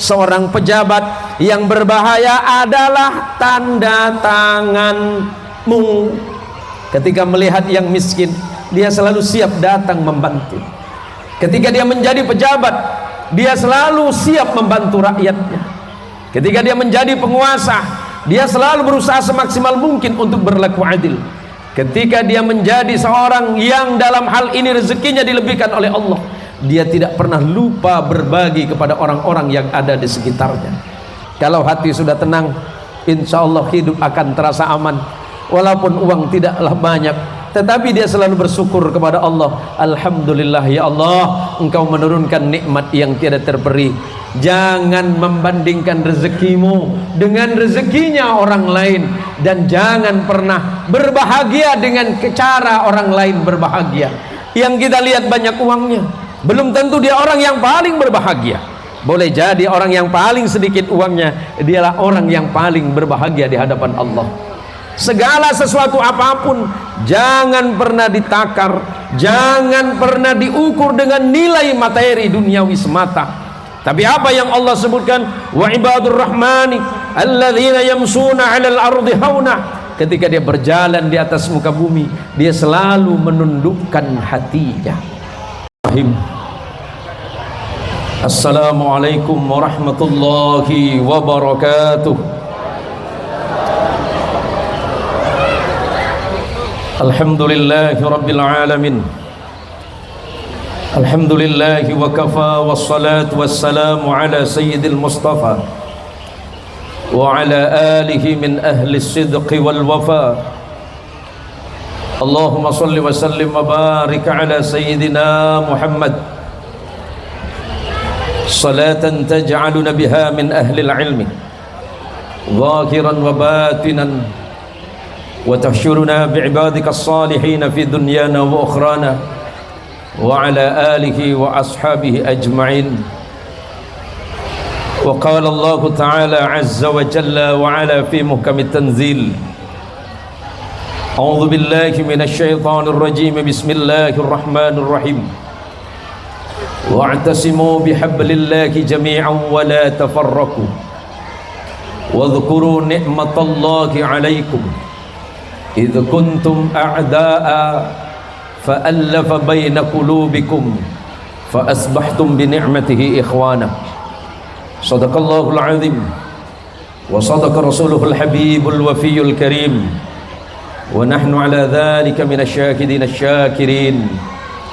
seorang pejabat yang berbahaya adalah tanda tanganmu. Ketika melihat yang miskin, dia selalu siap datang membantu. Ketika dia menjadi pejabat, dia selalu siap membantu rakyatnya. Ketika dia menjadi penguasa, dia selalu berusaha semaksimal mungkin untuk berlaku adil. Ketika dia menjadi seorang yang dalam hal ini rezekinya dilebihkan oleh Allah, dia tidak pernah lupa berbagi kepada orang-orang yang ada di sekitarnya. Kalau hati sudah tenang, insya Allah hidup akan terasa aman. Walaupun uang tidaklah banyak, tetapi dia selalu bersyukur kepada Allah. Alhamdulillah ya Allah, Engkau menurunkan nikmat yang tiada terperi. Jangan membandingkan rezekimu dengan rezekinya orang lain, dan jangan pernah berbahagia dengan cara orang lain berbahagia. Yang kita lihat banyak uangnya, belum tentu dia orang yang paling berbahagia. Boleh jadi orang yang paling sedikit uangnya, dialah orang yang paling berbahagia di hadapan Allah. Segala sesuatu apapun jangan pernah ditakar, jangan pernah diukur dengan nilai materi duniawi semata. Tapi apa yang Allah sebutkan, wa ibadur rahmani alladzina yamsuna 'alal ardi hauna, ketika dia berjalan di atas muka bumi, dia selalu menundukkan hatinya. Assalamualaikum warahmatullahi wabarakatuh. Alhamdulillahi rabbil alamin. Alhamdulillahi wa kafa, wassalatu wassalamu ala sayyidil mustafa wa ala alihi min ahli sidqi wal wafa. Allahumma salli wa sallim wa barik ala sayyidina Muhammad, salatan taj'aluna biha min ahli al-ilmi zahiran wa batinan, wa tahsyuruna bi'ibadika as-salihin fi dunyana wa ukhrana, wa ala alihi wa ashabihi ajma'in. Wa qala Allah ta'ala azza wa jalla wa ala fi muhkamit tanzil, a'udzu billahi minasy syaithanir rajim, bismillahir rahmanir rahim, wa'tasimu bihablillahi jami'an wa la tafarraqu wa dhkuru ni'matallahi 'alaikum idh kuntum a'da'a fa'allafa baina qulubikum fa asbahtum bi ni'matihi ikhwana. Shadaqallahul azim wa sadaqa rasuluhul habibul wafiyul karim, wa nahnu ala dhalika minasy syahidin asy-syakirin,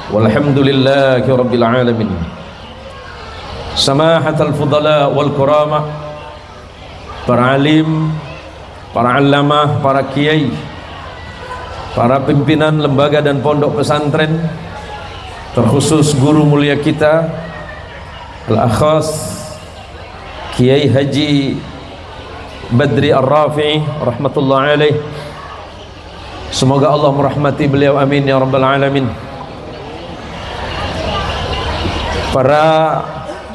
walhamdulillahi rabbil alamin. Samahatul fudala wal kurama, para alim, para allamah, para kiai, para pimpinan lembaga dan pondok pesantren, terkhusus guru mulia kita Al-Akhas Kiai Haji Badri Ar-Rafi'i rahmatullah alaih. Semoga Allah merahmati beliau, amin ya rabbal alamin. Para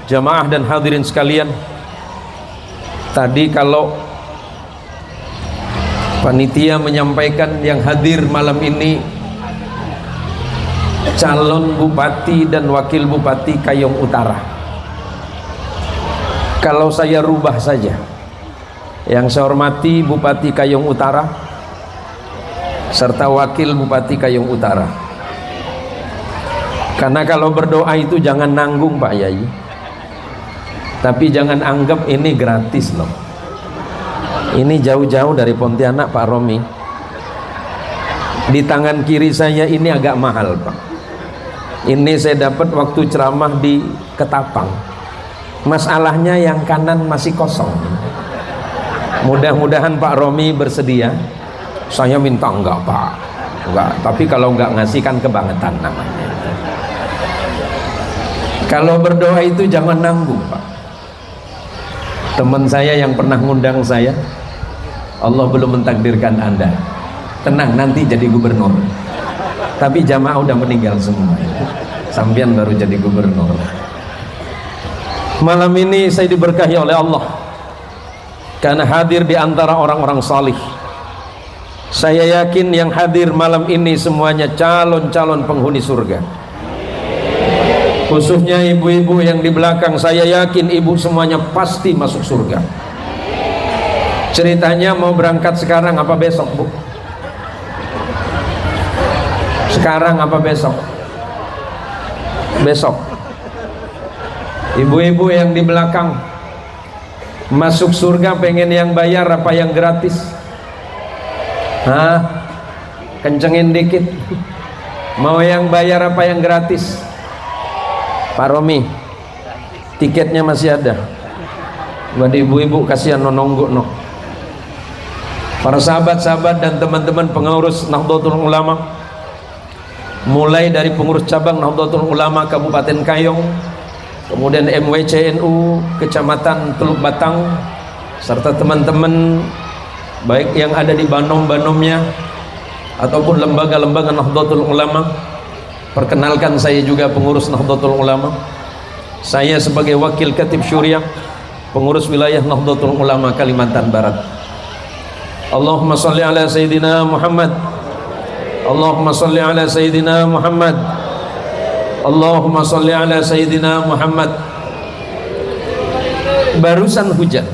jamaah dan hadirin sekalian, tadi kalau panitia menyampaikan yang hadir malam ini calon bupati dan wakil bupati Kayong Utara. Kalau saya rubah saja, yang saya hormati Bupati Kayong Utara serta wakil Bupati Kayong Utara. Karena kalau berdoa itu jangan nanggung Pak Yai, tapi jangan anggap ini gratis loh. Ini jauh-jauh dari Pontianak Pak Romi. Di tangan kiri saya ini agak mahal Pak. Ini saya dapat waktu ceramah di Ketapang. Masalahnya yang kanan masih kosong. Mudah-mudahan Pak Romi bersedia. Saya minta enggak Pak, enggak. Tapi kalau enggak ngasih kan kebangetan namanya. Kalau berdoa itu jangan nanggung Pak. Teman saya yang pernah ngundang saya, Allah belum mentakdirkan Anda. Tenang, nanti jadi gubernur. Tapi jamaah udah meninggal semua. Sampian baru jadi gubernur. Malam ini saya diberkahi oleh Allah karena hadir di antara orang-orang salih. Saya yakin yang hadir malam ini semuanya calon-calon penghuni surga. khususnya ibu-ibu yang di belakang. Saya yakin ibu semuanya pasti masuk surga. Ceritanya mau berangkat sekarang apa besok, Bu? Sekarang apa besok? Besok. Ibu-ibu yang di belakang, masuk surga pengen yang bayar apa yang gratis? Hah? Kencengin dikit. Mau yang bayar apa yang gratis? Pak Romi, tiketnya masih ada. Buat ibu-ibu kasihan nononggo no. Para sahabat-sahabat dan teman-teman pengurus Nahdlatul Ulama, mulai dari pengurus cabang Nahdlatul Ulama Kabupaten Kayong, kemudian MWCNU Kecamatan Teluk Batang, serta teman-teman baik yang ada di banom-banomnya ataupun lembaga-lembaga Nahdlatul Ulama. Perkenalkan, saya juga pengurus Nahdlatul Ulama. Saya sebagai wakil Katib Syuriah, pengurus wilayah Nahdlatul Ulama Kalimantan Barat. Allahumma salli ala Sayyidina Muhammad. Allahumma salli ala Sayyidina Muhammad. Allahumma salli ala Sayyidina Muhammad. Barusan hujan.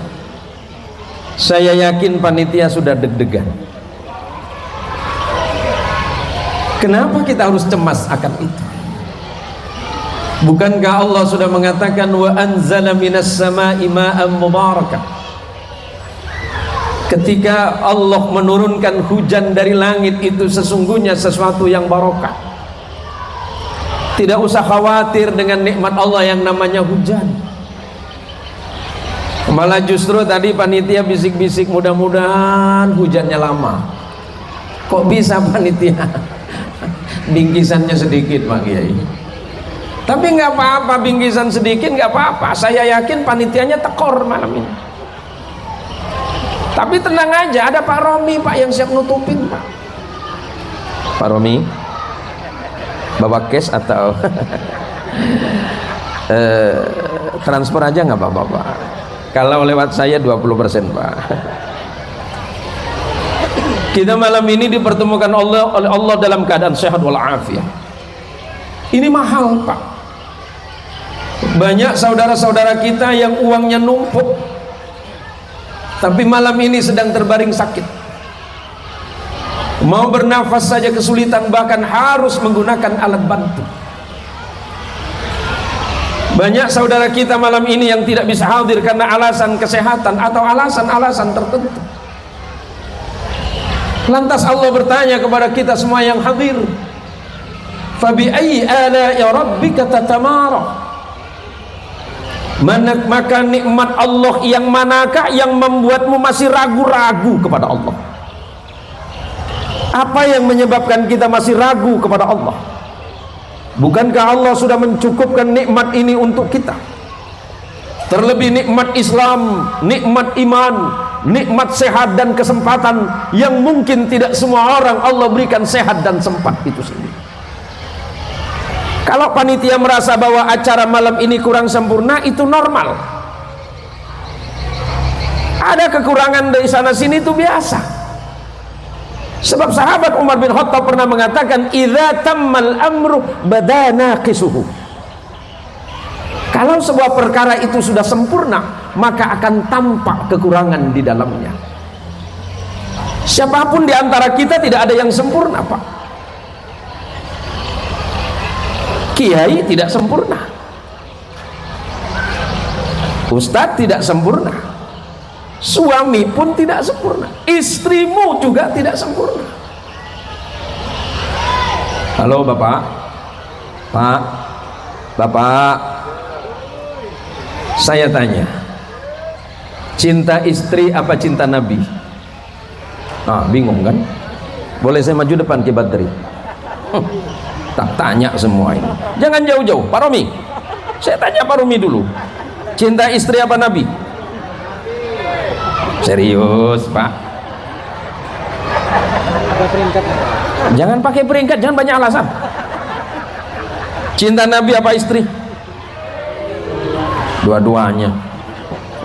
Saya yakin panitia sudah deg-degan. Kenapa kita harus cemas akan itu? Bukankah Allah sudah mengatakan wa anzala minas sama'i ma'an mubarakah? Ketika Allah menurunkan hujan dari langit, itu sesungguhnya sesuatu yang barokah. Tidak usah khawatir dengan nikmat Allah yang namanya hujan. Malah justru tadi panitia bisik-bisik mudah-mudahan hujannya lama. Kok bisa panitia? Bingkisannya sedikit Pak Kiai. Tapi nggak apa-apa, bingkisan sedikit nggak apa-apa. Saya yakin panitianya tekor malam ini. Tapi tenang aja, ada Pak Romi Pak yang siap nutupin Pak. Pak Romi, bawa cash atau transfer aja nggak apa-apa Pak. Kalau lewat saya 20% Pak. Kita malam ini dipertemukan oleh Allah dalam keadaan sehat walafiat. Ini mahal Pak. Banyak saudara-saudara kita yang uangnya numpuk, tapi malam ini sedang terbaring sakit. Mau bernafas saja kesulitan, bahkan harus menggunakan alat bantu. Banyak saudara kita malam ini yang tidak bisa hadir karena alasan kesehatan atau alasan-alasan tertentu. Lantas Allah bertanya kepada kita semua yang hadir, fabi ayyi ala'i rabbika tatamara? Maka nikmat Allah yang manakah yang membuatmu masih ragu-ragu kepada Allah? Apa yang menyebabkan kita masih ragu kepada Allah? Bukankah Allah sudah mencukupkan nikmat ini untuk kita? Terlebih nikmat Islam, nikmat iman, nikmat sehat dan kesempatan yang mungkin tidak semua orang Allah berikan sehat dan sempat itu sendiri. Kalau panitia merasa bahwa acara malam ini kurang sempurna, itu normal. Ada kekurangan dari sana sini, itu biasa. Sebab sahabat Umar bin Khattab pernah mengatakan, idza tammal amru badana qisuhu. Kalau sebuah perkara itu sudah sempurna, maka akan tampak kekurangan di dalamnya. Siapapun di antara kita tidak ada yang sempurna, Pak. Kiai tidak sempurna, Ustadz tidak sempurna, suami pun tidak sempurna, istrimu juga tidak sempurna. Halo Bapak, Pak, Bapak, saya tanya, cinta istri apa cinta Nabi? Bingung kan? Boleh saya maju depan Ki Badri? Tak tanya semua ini, jangan jauh-jauh. Pak Romi, saya tanya Pak Romi dulu, cinta istri apa Nabi? Serius Pak, jangan pakai peringkat, jangan banyak alasan. Cinta Nabi apa istri? Dua-duanya.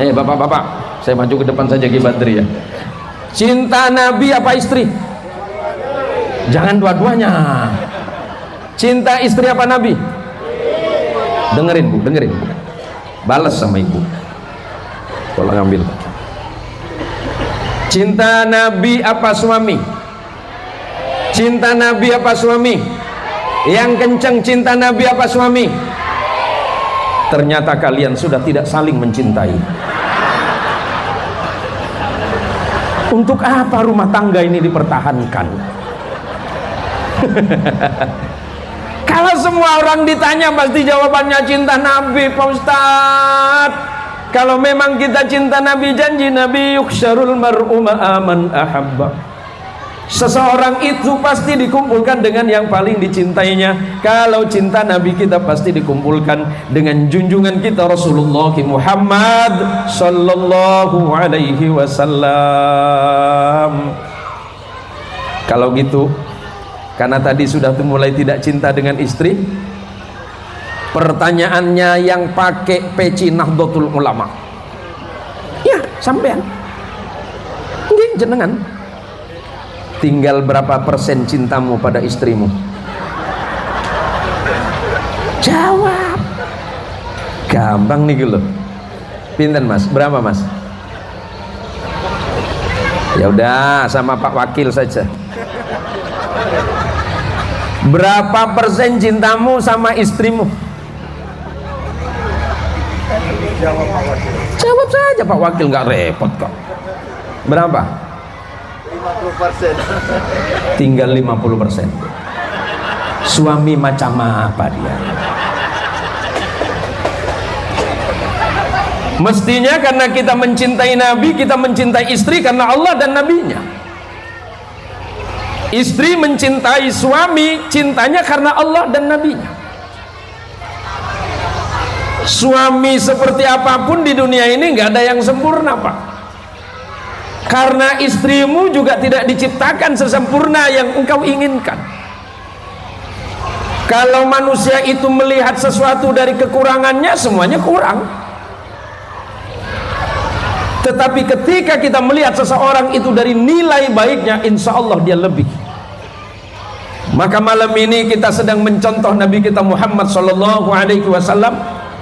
Bapak-bapak, saya maju ke depan saja Ki Badri ya. Cinta Nabi apa istri? Jangan dua-duanya. Cinta istri apa Nabi? Dengerin Bu, dengerin Bu. Balas sama ibu. Tolong ambil. Cinta Nabi apa suami? Cinta Nabi apa suami? Yang kenceng cinta Nabi apa suami? Ternyata kalian sudah tidak saling mencintai. Untuk apa rumah tangga ini dipertahankan? Kalau semua orang ditanya pasti jawabannya cinta Nabi, Pak Ustadz. Kalau memang kita cinta Nabi, janji Nabi yuksharul mar'u ma'aman ahabba. Seseorang itu pasti dikumpulkan dengan yang paling dicintainya. Kalau cinta Nabi, kita pasti dikumpulkan dengan junjungan kita Rasulullah Muhammad sallallahu alaihi wasallam. Kalau gitu, karena tadi sudah mulai tidak cinta dengan istri, pertanyaannya yang pakai peci Nahdlatul Ulama, ya sampean nggih jenengan, tinggal berapa persen cintamu pada istrimu? Jawab. Gampang nih gitu. Pinten Mas? Berapa Mas? Ya udah sama Pak Wakil saja. Berapa persen cintamu sama istrimu? Jawab saja Pak Wakil, nggak repot kok. Berapa? 50%. Tinggal 50%. Suami macam apa dia? Mestinya karena kita mencintai Nabi, kita mencintai istri karena Allah dan Nabinya. Istri mencintai suami, cintanya karena Allah dan Nabinya. Suami seperti apapun di dunia ini nggak ada yang sempurna Pak. Karena istrimu juga tidak diciptakan sesempurna yang engkau inginkan. Kalau manusia itu melihat sesuatu dari kekurangannya, semuanya kurang. Tetapi ketika kita melihat seseorang itu dari nilai baiknya, insya Allah dia lebih. Maka malam ini kita sedang mencontoh Nabi kita Muhammad sallallahu alaihi wasallam.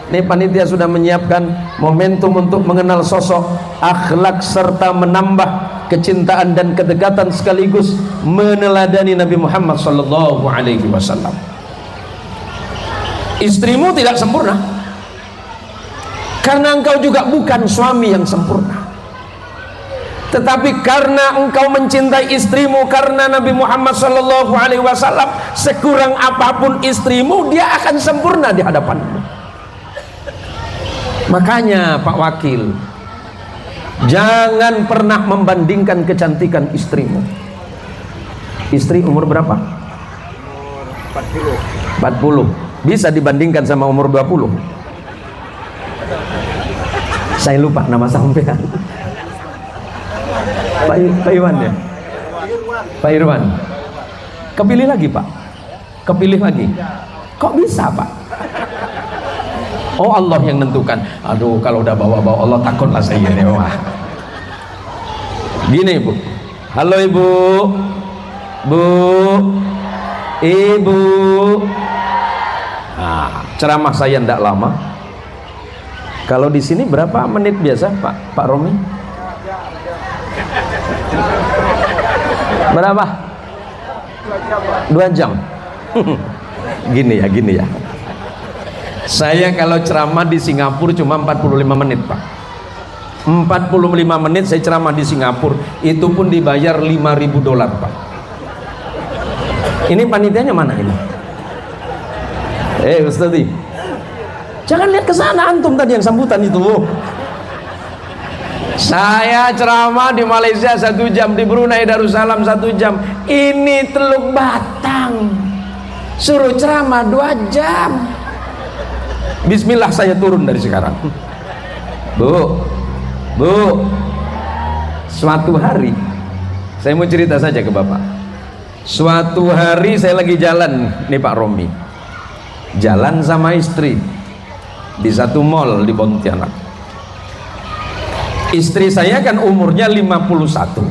Ini panitia sudah menyiapkan momentum untuk mengenal sosok, akhlak serta menambah kecintaan dan kedekatan sekaligus meneladani Nabi Muhammad sallallahu alaihi wasallam. Istrimu tidak sempurna karena engkau juga bukan suami yang sempurna. Tetapi karena engkau mencintai istrimu karena Nabi Muhammad sallallahu alaihi wasallam, sekurang apapun istrimu, dia akan sempurna di hadapanmu. Makanya Pak Wakil, jangan pernah membandingkan kecantikan istrimu. Istri umur berapa? Umur 40. Bisa dibandingkan sama umur 20? Saya lupa nama sampean. Pak Irwan ya? Pak Irwan. Kepilih lagi Pak? Kepilih lagi? Kok bisa Pak? Oh Allah yang nentukan. Aduh kalau udah bawa-bawa Allah takutlah saya ini. Wah. Gini Bu. Halo Ibu. Bu. Ibu. Nah, ceramah saya tidak lama. Kalau di sini berapa menit biasa Pak Romi? Berapa? 2 jam. Gini ya. Saya kalau ceramah di Singapura cuma 45 menit Pak. 45 menit saya ceramah di Singapura, itu pun dibayar $5.000 Pak. Ini panitianya mana ini? Ustadz, jangan lihat ke sana, antum tadi yang sambutan itu. Saya ceramah di Malaysia 1 jam, di Brunei Darussalam 1 jam. Ini Teluk Batang suruh ceramah 2 jam. Bismillah saya turun dari sekarang. Bu, suatu hari saya mau cerita saja ke Bapak. Suatu hari saya lagi jalan nih Pak Romi, jalan sama istri di satu mall di Pontianak. Istri saya kan umurnya 51,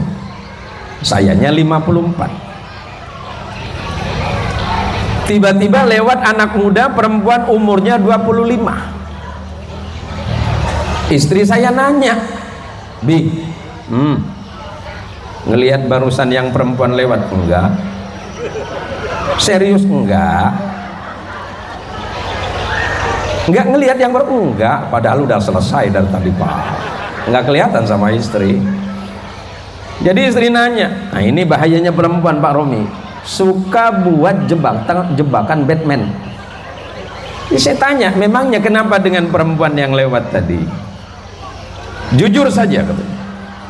sayanya 54. Tiba-tiba lewat anak muda perempuan umurnya 25. Istri saya nanya, Bi, ngelihat barusan yang perempuan lewat? Enggak. Serius? Enggak ngelihat yang enggak, padahal udah selesai dari tadi Pak. Enggak kelihatan sama istri. Jadi istri nanya, nah ini bahayanya perempuan Pak Romi, suka buat jebakan Batman. Jadi saya tanya, memangnya kenapa dengan perempuan yang lewat tadi? Jujur saja katanya,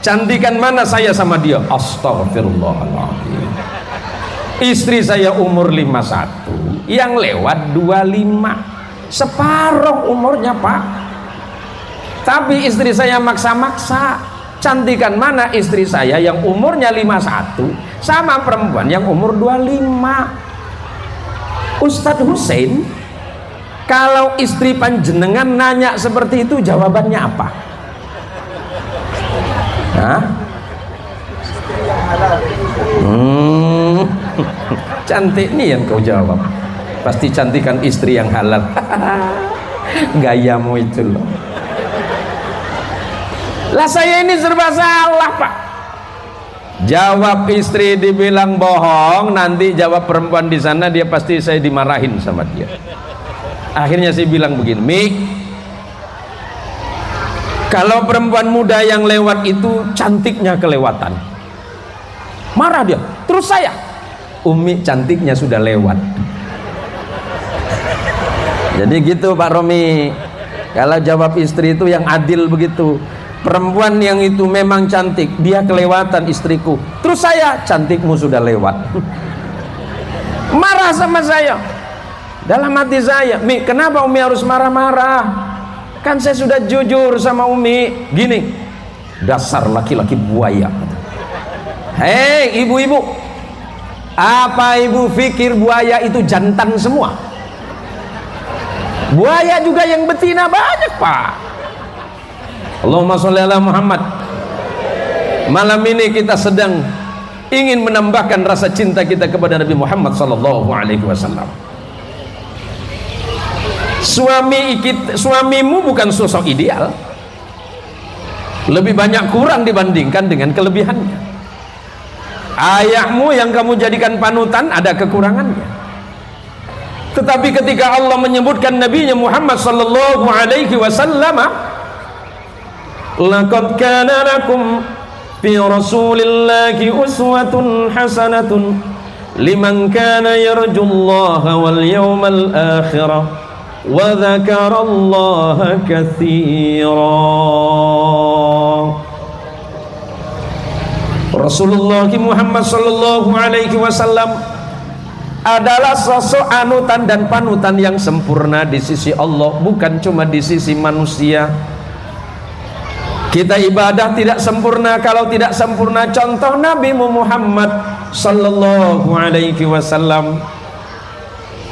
cantikan mana saya sama dia? Astagfirullahaladzim. Istri saya umur 51, yang lewat 25, separuh umurnya Pak. Tapi istri saya maksa-maksa. Cantikan mana istri saya yang umurnya 51 sama perempuan yang umur 25? Ustadz Hussein, kalau istri panjenengan nanya seperti itu, jawabannya apa? Hah? Cantik nih yang kau jawab. Pasti cantikan istri yang halal. Gayamu itu loh. Lah saya ini serba salah Pak. Jawab istri dibilang bohong, nanti jawab perempuan di sana, dia pasti saya dimarahin sama dia. Akhirnya saya bilang begini, Mi, kalau perempuan muda yang lewat itu cantiknya kelewatan, marah dia. Terus saya, Umi cantiknya sudah lewat. Jadi gitu Pak Romi, kalau jawab istri itu yang adil begitu. Perempuan yang itu memang cantik, dia kelewatan istriku. Terus saya, cantikmu sudah lewat. Marah sama saya. Dalam hati saya, Mi, kenapa Umi harus marah-marah? Kan saya sudah jujur sama Umi. Gini, dasar laki-laki buaya. Hei ibu-ibu, apa ibu pikir buaya itu jantan semua? Buaya juga yang betina banyak Pak. Allahumma sholli ala Muhammad. Malam ini kita sedang ingin menambahkan rasa cinta kita kepada Nabi Muhammad sallallahu alaihi wasallam. Suamimu bukan sosok ideal, lebih banyak kurang dibandingkan dengan kelebihannya. Ayahmu yang kamu jadikan panutan ada kekurangannya. Tetapi ketika Allah menyebutkan Nabi Muhammad sallallahu alaihi wasallam, laqad kana lakum fi rasulillahi uswatun hasanatun liman kana yarjullaha wal yawmal akhirah wa dzakarallaha katsira. Rasulullah Muhammad sallallahu alaihi wasallam adalah sosok anutan dan panutan yang sempurna di sisi Allah, bukan cuma di sisi manusia. Kita ibadah tidak sempurna kalau tidak sempurna contoh Nabi Muhammad sallallahu alaihi wasallam.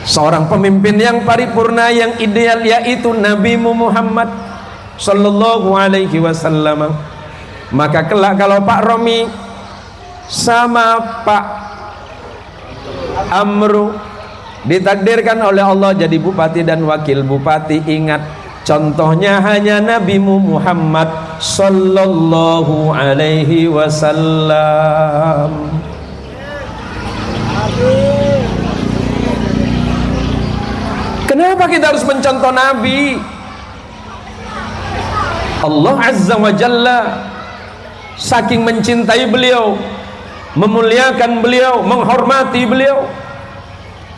Seorang pemimpin yang paripurna yang ideal yaitu Nabi Muhammad sallallahu alaihi wasallam. Maka kelak kalau Pak Romi sama Pak Amru ditakdirkan oleh Allah jadi bupati dan wakil bupati, ingat contohnya hanya Nabi Muhammad sallallahu alaihi wasallam. Kenapa kita harus mencontoh Nabi? Allah Azza wa Jalla saking mencintai beliau, memuliakan beliau, menghormati beliau,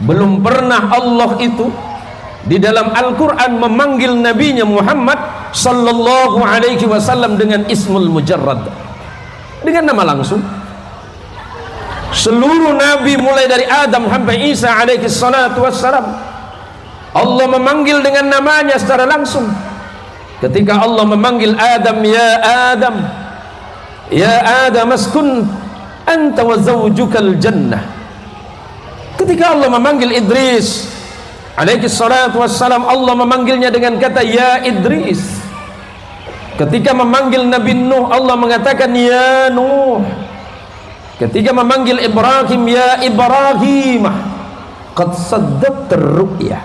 belum pernah Allah itu di dalam Al-Quran memanggil Nabinya Muhammad sallallahu alaihi wasallam dengan ismul mujarrad, dengan nama langsung. Seluruh Nabi mulai dari Adam sampai Isa alaihi salatu wassalam, Allah memanggil dengan namanya secara langsung. Ketika Allah memanggil Adam, ya Adam, ya Adam askun anta wa zawjukal jannah. Ketika Allah memanggil Idris alaihi salatu wassalam, Allah memanggilnya dengan kata ya Idris. Ketika memanggil Nabi Nuh, Allah mengatakan ya Nuh. Ketika memanggil Ibrahim, ya Ibrahim. qad saddaqta ru'ya.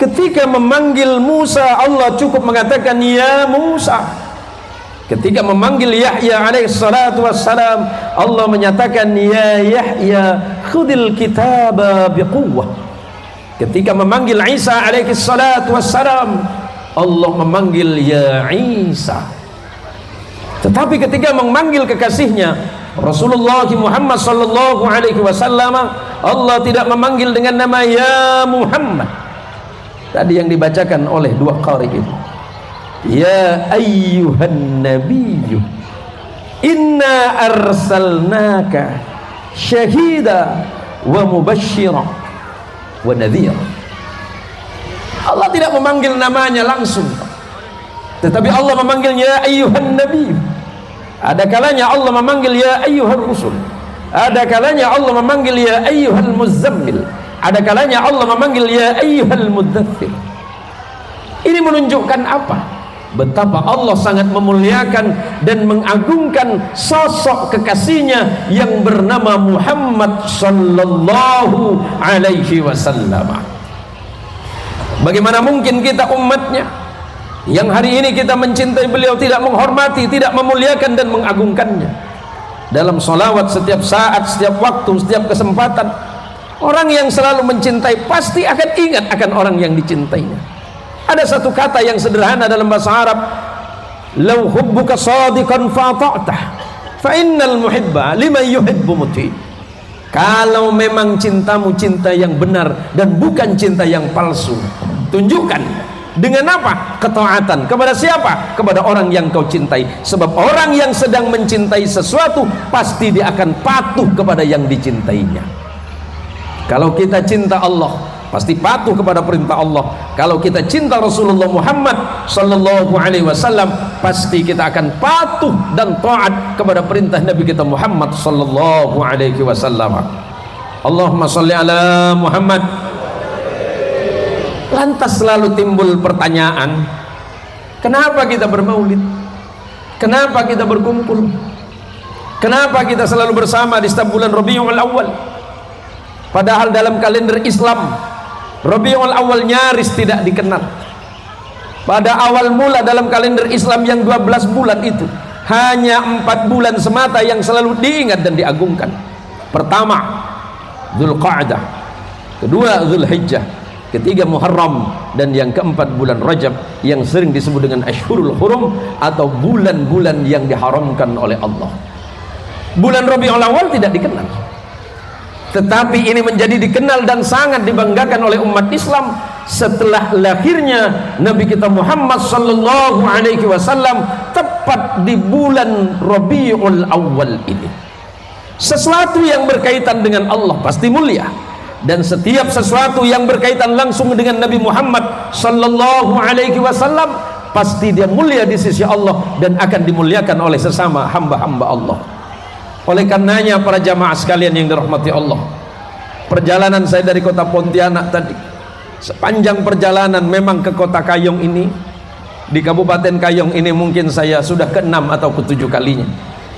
Ketika memanggil Musa, Allah cukup mengatakan ya Musa. Ketika memanggil Yahya alaihi salatu wassalam, Allah menyatakan ya Yahya khudil kitaba biquwwah. Ketika memanggil Isa alaihi salatu wassalam, Allah memanggil ya Isa. Tetapi ketika memanggil kekasihnya Rasulullah Muhammad sallallahu alaihi wasallam, Allah tidak memanggil dengan nama ya Muhammad. Tadi yang dibacakan oleh dua qari itu, ya ayyuhan nabiyyu inna arsalnaka syahida wa mubashshira wa nadhira. Allah tidak memanggil namanya langsung, tetapi Allah memanggil ya ayyuhan nabiyyu. Ada kalanya Allah memanggil ya ayyuhar rusul, ada kalanya Allah memanggil ya ayyuhal muzammil, ada kalanya Allah memanggil ya ayyuhal mudzatsir. Ini menunjukkan apa? Betapa Allah sangat memuliakan dan mengagungkan sosok kekasihnya yang bernama Muhammad sallallahu alaihi wasallam. Bagaimana mungkin kita umatnya yang hari ini kita mencintai beliau, tidak menghormati, tidak memuliakan dan mengagungkannya dalam salawat setiap saat, setiap waktu, setiap kesempatan. Orang yang selalu mencintai pasti akan ingat akan orang yang dicintainya. Ada satu kata yang sederhana dalam bahasa Arab, "Lau hubbuka shadiqan fata'tah, fa innal muhibba liman yuhibbu muti." Kalau memang cintamu cinta yang benar dan bukan cinta yang palsu, tunjukkan. Dengan apa? Ketaatan. Kepada siapa? Kepada orang yang kau cintai. Sebab orang yang sedang mencintai sesuatu, pasti dia akan patuh kepada yang dicintainya. Kalau kita cinta Allah, pasti patuh kepada perintah Allah. Kalau kita cinta Rasulullah Muhammad sallallahu alaihi wasallam, pasti kita akan patuh dan taat kepada perintah Nabi kita Muhammad sallallahu alaihi wasallam. Allahumma shalli ala Muhammad. Lantas selalu timbul pertanyaan, kenapa kita bermaulid? Kenapa kita berkumpul? Kenapa kita selalu bersama di setiap bulan Rabiul Awal? Padahal dalam kalender Islam Rabiul Awal nyaris tidak dikenal. Pada awal mula dalam kalender Islam yang 12 bulan itu, hanya 4 bulan semata yang selalu diingat dan diagungkan. Pertama, Dzulqa'dah, kedua Dzulhijjah, ketiga Muharram, dan yang keempat bulan Rajab yang sering disebut dengan Ashhurul Hurum atau bulan-bulan yang diharamkan oleh Allah. Bulan Rabiul Awal tidak dikenal, tetapi ini menjadi dikenal dan sangat dibanggakan oleh umat Islam setelah lahirnya Nabi kita Muhammad sallallahu alaihi wasallam tepat di bulan Rabiul Awal ini. Sesuatu yang berkaitan dengan Allah pasti mulia, dan setiap sesuatu yang berkaitan langsung dengan Nabi Muhammad sallallahu alaihi wasallam pasti dia mulia di sisi Allah dan akan dimuliakan oleh sesama hamba-hamba Allah. Oleh karenanya para jamaah sekalian yang dirahmati Allah, perjalanan saya dari kota Pontianak tadi, sepanjang perjalanan memang ke kota Kayong ini, di Kabupaten Kayong ini mungkin saya sudah ke-6 atau ke-7 kalinya,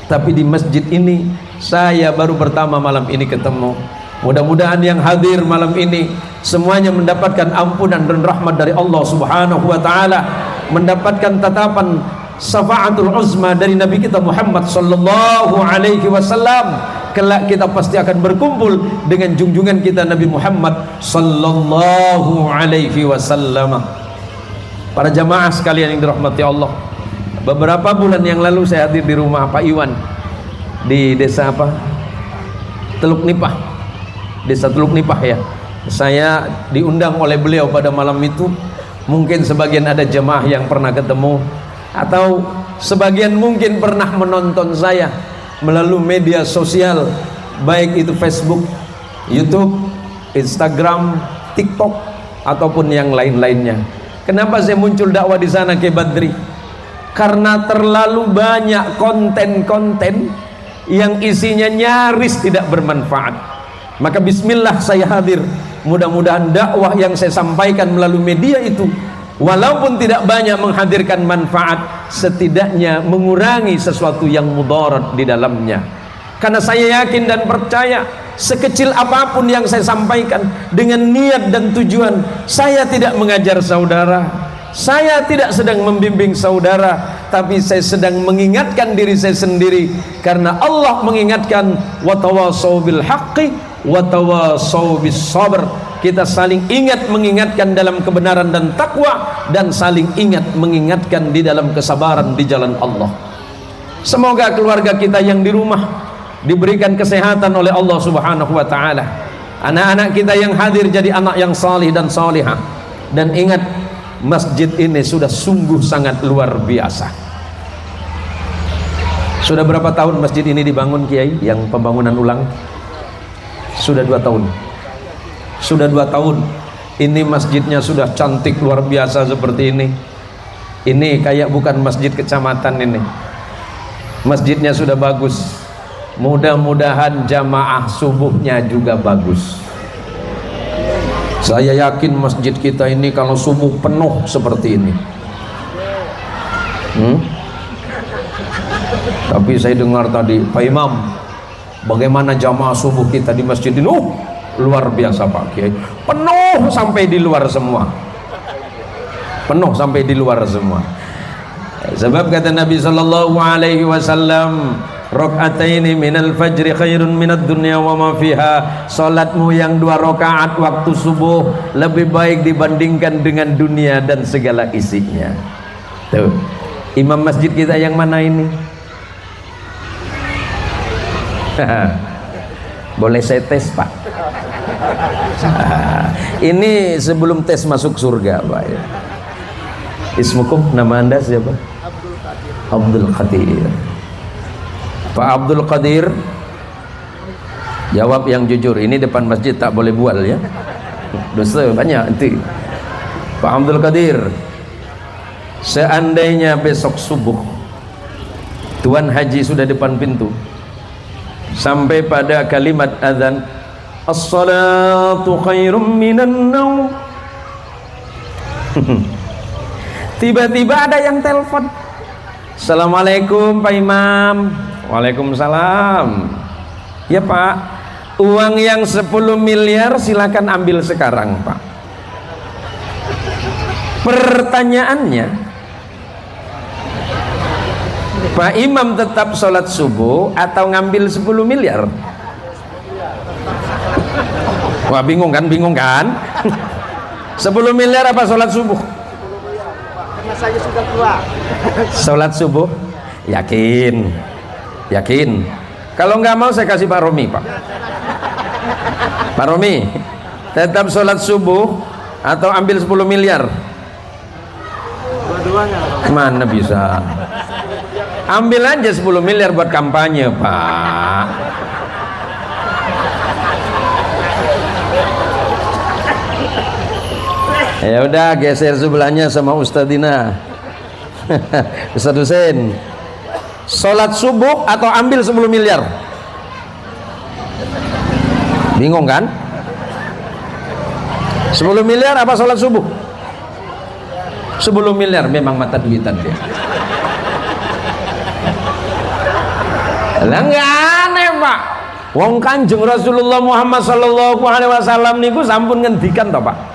tapi di masjid ini saya baru pertama malam ini ketemu. Mudah-mudahan yang hadir malam ini semuanya mendapatkan ampunan dan rahmat dari Allah Subhanahu wa taala, mendapatkan tatapan syafaatul uzma dari Nabi kita Muhammad sallallahu alaihi wasallam. Kelak kita pasti akan berkumpul dengan junjungan kita Nabi Muhammad sallallahu alaihi wasallam. Para jamaah sekalian yang dirahmati Allah, beberapa bulan yang lalu saya hadir di rumah Pak Iwan di desa apa? Teluk Nipah. Desa Teluk Nipah ya. Saya diundang oleh beliau pada malam itu. Mungkin sebagian ada jemaah yang pernah ketemu, atau sebagian mungkin pernah menonton saya melalui media sosial, baik itu Facebook, YouTube, Instagram, TikTok, ataupun yang lain-lainnya. Kenapa saya muncul dakwah di sana ke Badri? Karena terlalu banyak konten-konten yang isinya nyaris tidak bermanfaat. Maka bismillah saya hadir. Mudah-mudahan dakwah yang saya sampaikan melalui media itu, walaupun tidak banyak menghadirkan manfaat, setidaknya mengurangi sesuatu yang mudarat di dalamnya. Karena saya yakin dan percaya sekecil apapun yang saya sampaikan dengan niat dan tujuan saya tidak mengajar saudara, saya tidak sedang membimbing saudara, tapi saya sedang mengingatkan diri saya sendiri, karena Allah mengingatkan watawasau bil haqqi watawasau bis sabr. Kita saling ingat mengingatkan dalam kebenaran dan takwa, dan saling ingat mengingatkan di dalam kesabaran di jalan Allah. Semoga keluarga kita yang di rumah diberikan kesehatan oleh Allah Subhanahu wa taala. Anak-anak kita yang hadir jadi anak yang salih dan salihah. Dan ingat, masjid ini sudah sungguh sangat luar biasa. Sudah berapa tahun masjid ini dibangun, Kiai, yang pembangunan ulang? Sudah 2 tahun. Sudah 2 tahun. Ini masjidnya sudah cantik luar biasa seperti ini. Ini kayak bukan masjid kecamatan ini. Masjidnya sudah bagus. Mudah-mudahan jamaah subuhnya juga bagus. Saya yakin masjid kita ini kalau subuh penuh seperti ini. Tapi saya dengar tadi, Pak Imam, bagaimana jamaah subuh kita di masjid ini? Luar biasa Pak Kiai. Penuh sampai di luar semua. Penuh sampai di luar semua. Sebab kata Nabi sallallahu alaihi wasallam, rakaataini minal fajri khairun minad dunya wa ma fiha. Salatmu yang 2 rakaat waktu subuh lebih baik dibandingkan dengan dunia dan segala isinya. Tuh, imam masjid kita yang mana ini? Boleh saya tes, Pak? Ini sebelum tes masuk surga, Pak ya. Ismukum, nama Anda siapa? Abdul Qadir. Pak Abdul Qadir, jawab yang jujur. Ini depan masjid tak boleh bual ya. Dosa banyak nanti. Pak Abdul Qadir, seandainya besok subuh Tuan Haji sudah depan pintu, sampai pada kalimat azan, as-salatu khairum minan naum. Tiba-tiba ada yang telepon, assalamualaikum Pak Imam. Waalaikumsalam. Ya Pak, uang yang 10 miliar silakan ambil sekarang Pak. Pertanyaannya, Pak Imam tetap sholat subuh atau ngambil 10 miliar? Wah, bingung kan? 10 miliar apa sholat subuh? Karena saya sudah tua. Sholat subuh? Yakin? Kalau nggak mau saya kasih Pak Romi, Pak. Pak Romi, tetap sholat subuh atau ambil 10 miliar? Dua-duanya. Mana bisa? Ambil aja 10 miliar buat kampanye, Pak. Ya udah, geser sebelahnya sama Ustadzina. Ustadz Husain, sholat subuh atau ambil 10 miliar? Bingung kan? 10 miliar apa sholat subuh? 10 miliar, memang mata duitan dia. Lah nggak aneh Pak, wong Kanjeng Rasulullah Muhammad sallallahu alaihi wasallam niku sampun ngendikan toh Pak.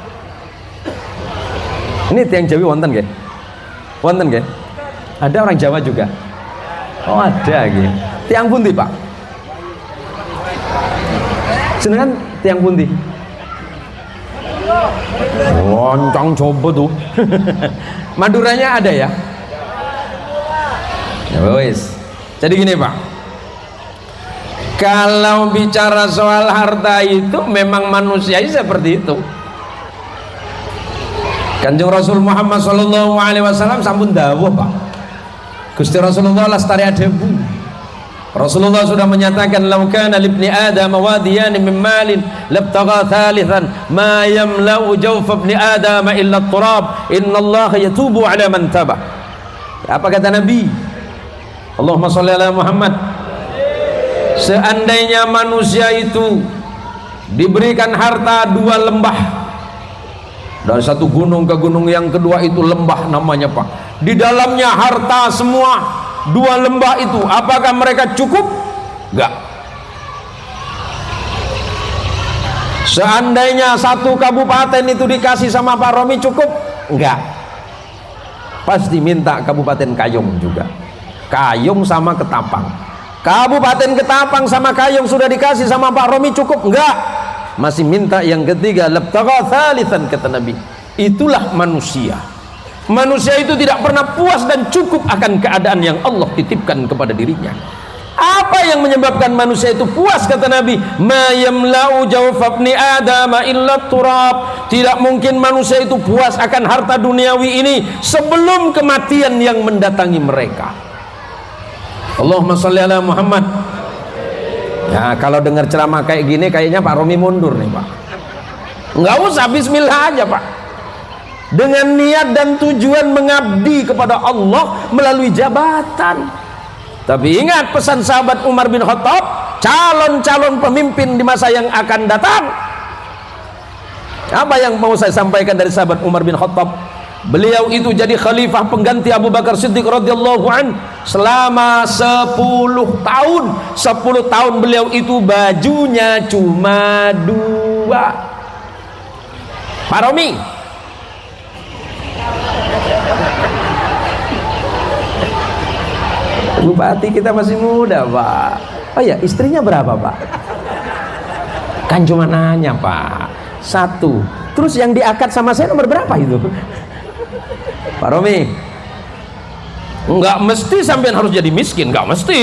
Ini tiang Jawi wonten nggih? Wonten nggih? Ada orang Jawa juga? Oh ada nggih. Tiang pundi Pak? Jenengan tiang pundi? Wancang coba tuh. Maduranya ada ya? Ya wis. Jadi gini Pak, kalau bicara soal harta itu memang manusia seperti itu. Kanjeng Rasul Muhammad sallallahu alaihi wasallam sampun dawuh Pak, Gusti Rasulullah lestari adebu. Rasulullah sudah menyatakan, "Lau kana libni Adam wadiyan min malin labtagha thalithan ma yamla'u jawfa ibni Adam illa at-turab innallaha yatubu 'ala man taba." Apa kata Nabi? Allahumma shalli ala Muhammad. Seandainya manusia itu diberikan harta 2 lembah, dari satu gunung ke gunung yang kedua itu lembah namanya Pak, di dalamnya harta semua 2 lembah itu, apakah mereka cukup? Enggak. Seandainya satu kabupaten itu dikasih sama Pak Romi cukup? Enggak. Pasti minta Kabupaten Kayong juga. Kayong sama Ketapang. Kabupaten Ketapang sama Kayong sudah dikasih sama Pak Romi cukup? Enggak. Masih minta yang ketiga. Labtagha thalithan, kata Nabi. Itulah manusia. Manusia itu tidak pernah puas dan cukup akan keadaan yang Allah titipkan kepada dirinya. Apa yang menyebabkan manusia itu puas, kata Nabi? Ma yamla'u jawfa ibni Adam illa turab. Tidak mungkin manusia itu puas akan harta duniawi ini sebelum kematian yang mendatangi mereka. Allahumma sholli ala Muhammad. Ya, kalau dengar ceramah kayak gini kayaknya Pak Romi mundur nih, Pak. Enggak usah, bismillah aja, Pak. Dengan niat dan tujuan mengabdi kepada Allah melalui jabatan. Tapi ingat pesan sahabat Umar bin Khattab, calon-calon pemimpin di masa yang akan datang. Apa yang mau saya sampaikan dari sahabat Umar bin Khattab? Beliau itu jadi khalifah pengganti Abu Bakar Siddiq radhiyallahu an selama 10 tahun. 10 tahun beliau itu bajunya cuma 2. Pak Romi, Bupati kita masih muda, Pak. Oh ya, istrinya berapa, Pak? Kan cuma nanya, Pak. 1. Terus yang diakad sama saya nomor berapa itu? Pak Romi, nggak mesti sampean harus jadi miskin, nggak mesti.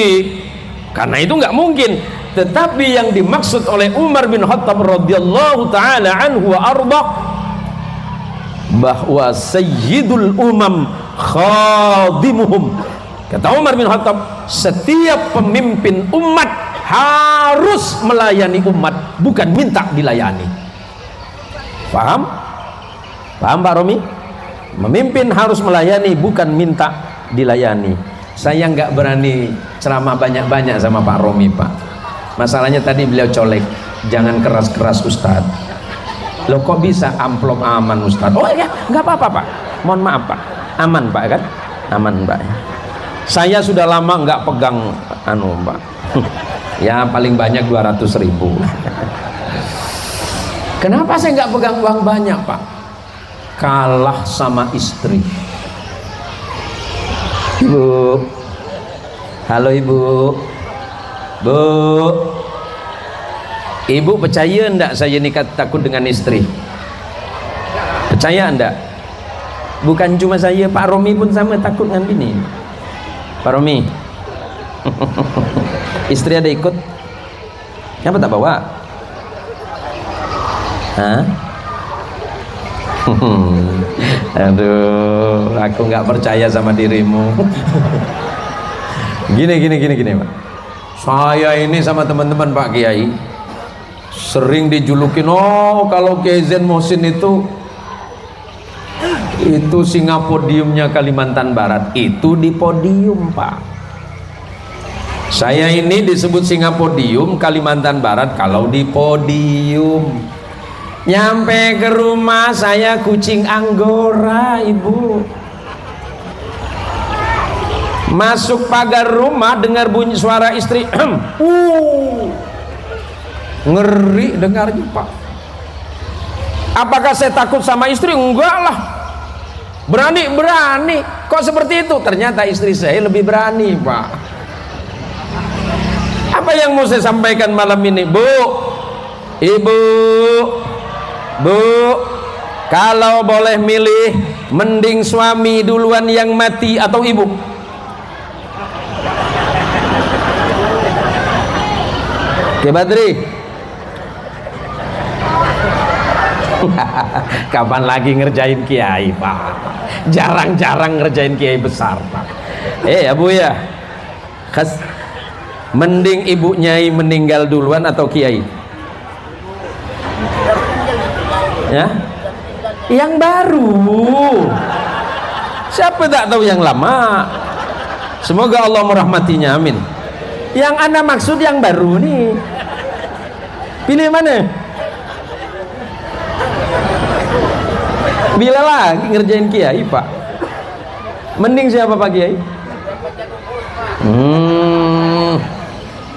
Karena itu nggak mungkin. Tetapi yang dimaksud oleh Umar bin Khattab radhiyallahu taala anhu wa arda, bahwa sayyidul umam khadimuhum. Kata Umar bin Khattab, setiap pemimpin umat harus melayani umat, bukan minta dilayani. Paham? Paham Pak Romi? Memimpin harus melayani, bukan minta dilayani. Saya nggak berani ceramah banyak-banyak sama Pak Romi, Pak. Masalahnya tadi beliau colek, jangan keras-keras Ustadz. Loh kok bisa amplop aman Ustadz? Oh ya, nggak apa-apa, Pak. Mohon maaf, Pak. Aman, Pak, kan? Aman, Pak. Saya sudah lama nggak pegang Pak. Ya paling banyak 200.000. Kenapa saya nggak pegang uang banyak, Pak? Kalah sama istri. Ibu, halo Ibu. Bu, Ibu percaya enggak saya nikah takut dengan istri? Percaya enggak? Bukan cuma saya, Pak Romi pun sama takut dengan bini. Pak Romi, istri ada ikut? Kenapa tak bawa? Hah? Aduh, aku nggak percaya sama dirimu. Gini, Pak. Saya ini sama teman-teman Pak Kiai sering dijulukin, oh kalau Kiai Zain Muhsin itu singa podiumnya Kalimantan Barat. Itu di podium, Pak. Saya ini disebut singa podium Kalimantan Barat kalau di podium. Nyampe ke rumah saya kucing Anggora, Ibu. Masuk pagar rumah dengar bunyi suara istri. Ngeri dengarnya, Pak. Apakah saya takut sama istri? Enggak lah. Berani. Kok seperti itu? Ternyata istri saya lebih berani, Pak. Apa yang mau saya sampaikan malam ini, Bu? Ibu, Bu, kalau boleh milih, mending suami duluan yang mati atau ibu? Oke, Badri. Kapan lagi ngerjain kiai, Pak? Jarang-jarang ngerjain kiai besar, Pak. Ya Bu ya, mending ibu nyai meninggal duluan atau kiai? Ya, yang baru. Siapa tak tahu yang lama? Semoga Allah merahmatinya, amin. Yang Anda maksud yang baru nih. Pilih mana? Bila lagi ngerjain kiai, Pak? Mending siapa, Pak Kiai?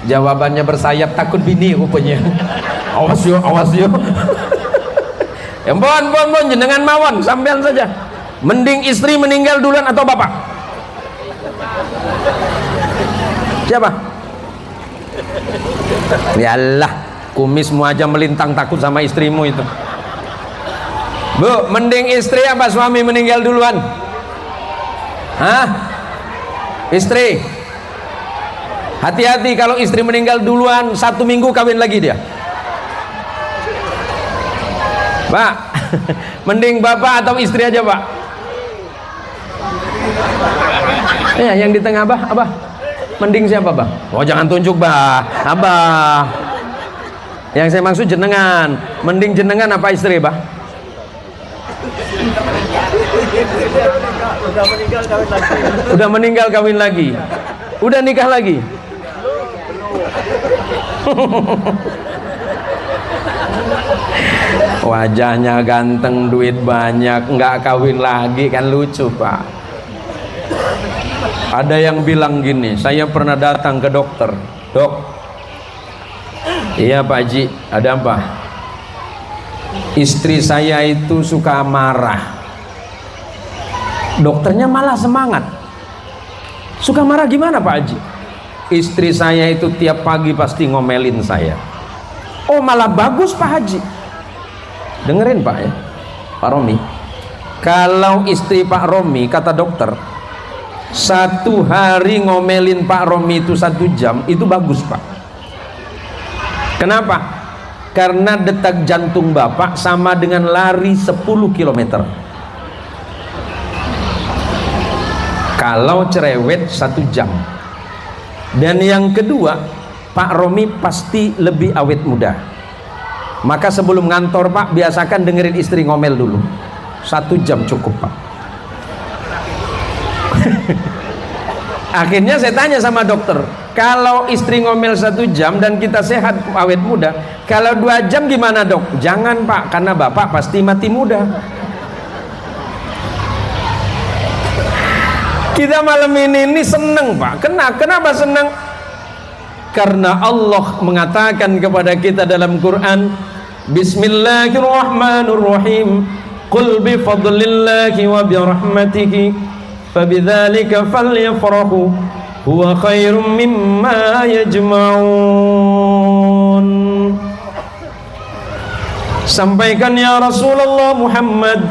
Jawabannya bersayap, takut bini rupanya. awas yo bon jenengan mawon sampean saja, mending istri meninggal duluan atau bapak? Siapa? Yalah, kumismu aja melintang takut sama istrimu itu. Bu, mending istri apa suami meninggal duluan? Hah? Istri. Hati-hati kalau istri meninggal duluan, 1 minggu kawin lagi dia. Pak, mending bapak atau istri aja, Pak? Ya, yang di tengah Abah. Mending siapa, Bang? Oh, jangan tunjuk, Bah. Abah. Yang saya maksud jenengan. Mending jenengan apa istri, Bah? Udah meninggal kawin lagi. Udah nikah lagi. Wajahnya ganteng, duit banyak, nggak kawin lagi, kan lucu, Pak. Ada yang bilang gini, saya pernah datang ke dokter. Dok, iya Pak Haji, ada apa? Istri saya itu suka marah. Dokternya malah semangat. Suka marah gimana Pak Haji? Istri saya itu tiap pagi pasti ngomelin saya. Oh, malah bagus Pak Haji. Dengerin Pak ya, Pak Romi. Kalau istri Pak Romi, kata dokter, 1 hari ngomelin Pak Romi itu 1 jam, itu bagus Pak. Kenapa? Karena detak jantung Bapak sama dengan lari 10 km. Kalau cerewet 1 jam. Dan yang kedua, Pak Romi pasti lebih awet muda. Maka sebelum ngantor Pak, biasakan dengerin istri ngomel dulu 1 jam cukup Pak. Akhirnya saya tanya sama dokter, kalau istri ngomel 1 jam dan kita sehat awet muda, kalau 2 jam gimana dok? Jangan Pak, karena Bapak pasti mati muda. Kita malam ini seneng Pak. Kenapa senang? Karena Allah mengatakan kepada kita dalam Quran, Bismillahirrahmanirrahim, Qul bifadlillahi wa birahmatihi fabidzalika falyafrahu huwa khairum mimma yajma'un. Sampaikan ya Rasulullah Muhammad,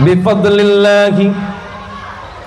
bifadlillahi,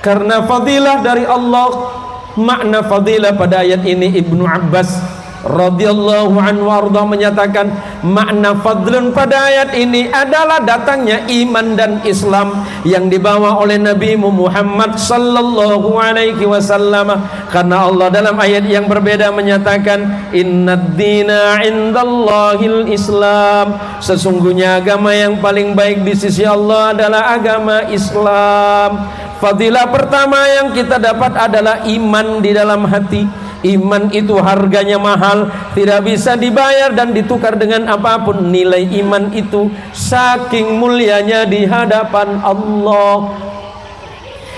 karena fadilah dari Allah. Makna fadilah pada ayat ini Ibnu Abbas radhiyallahu anhu warda menyatakan, makna fadlun pada ayat ini adalah datangnya iman dan Islam yang dibawa oleh Nabi Muhammad sallallahu alaihi wasallam. Karena Allah dalam ayat yang berbeda menyatakan, innad dina indallahil Islam, sesungguhnya agama yang paling baik di sisi Allah adalah agama Islam. Fadilah pertama yang kita dapat adalah iman di dalam hati. Iman itu harganya mahal, tidak bisa dibayar dan ditukar dengan apapun. Nilai iman itu saking mulianya di hadapan Allah.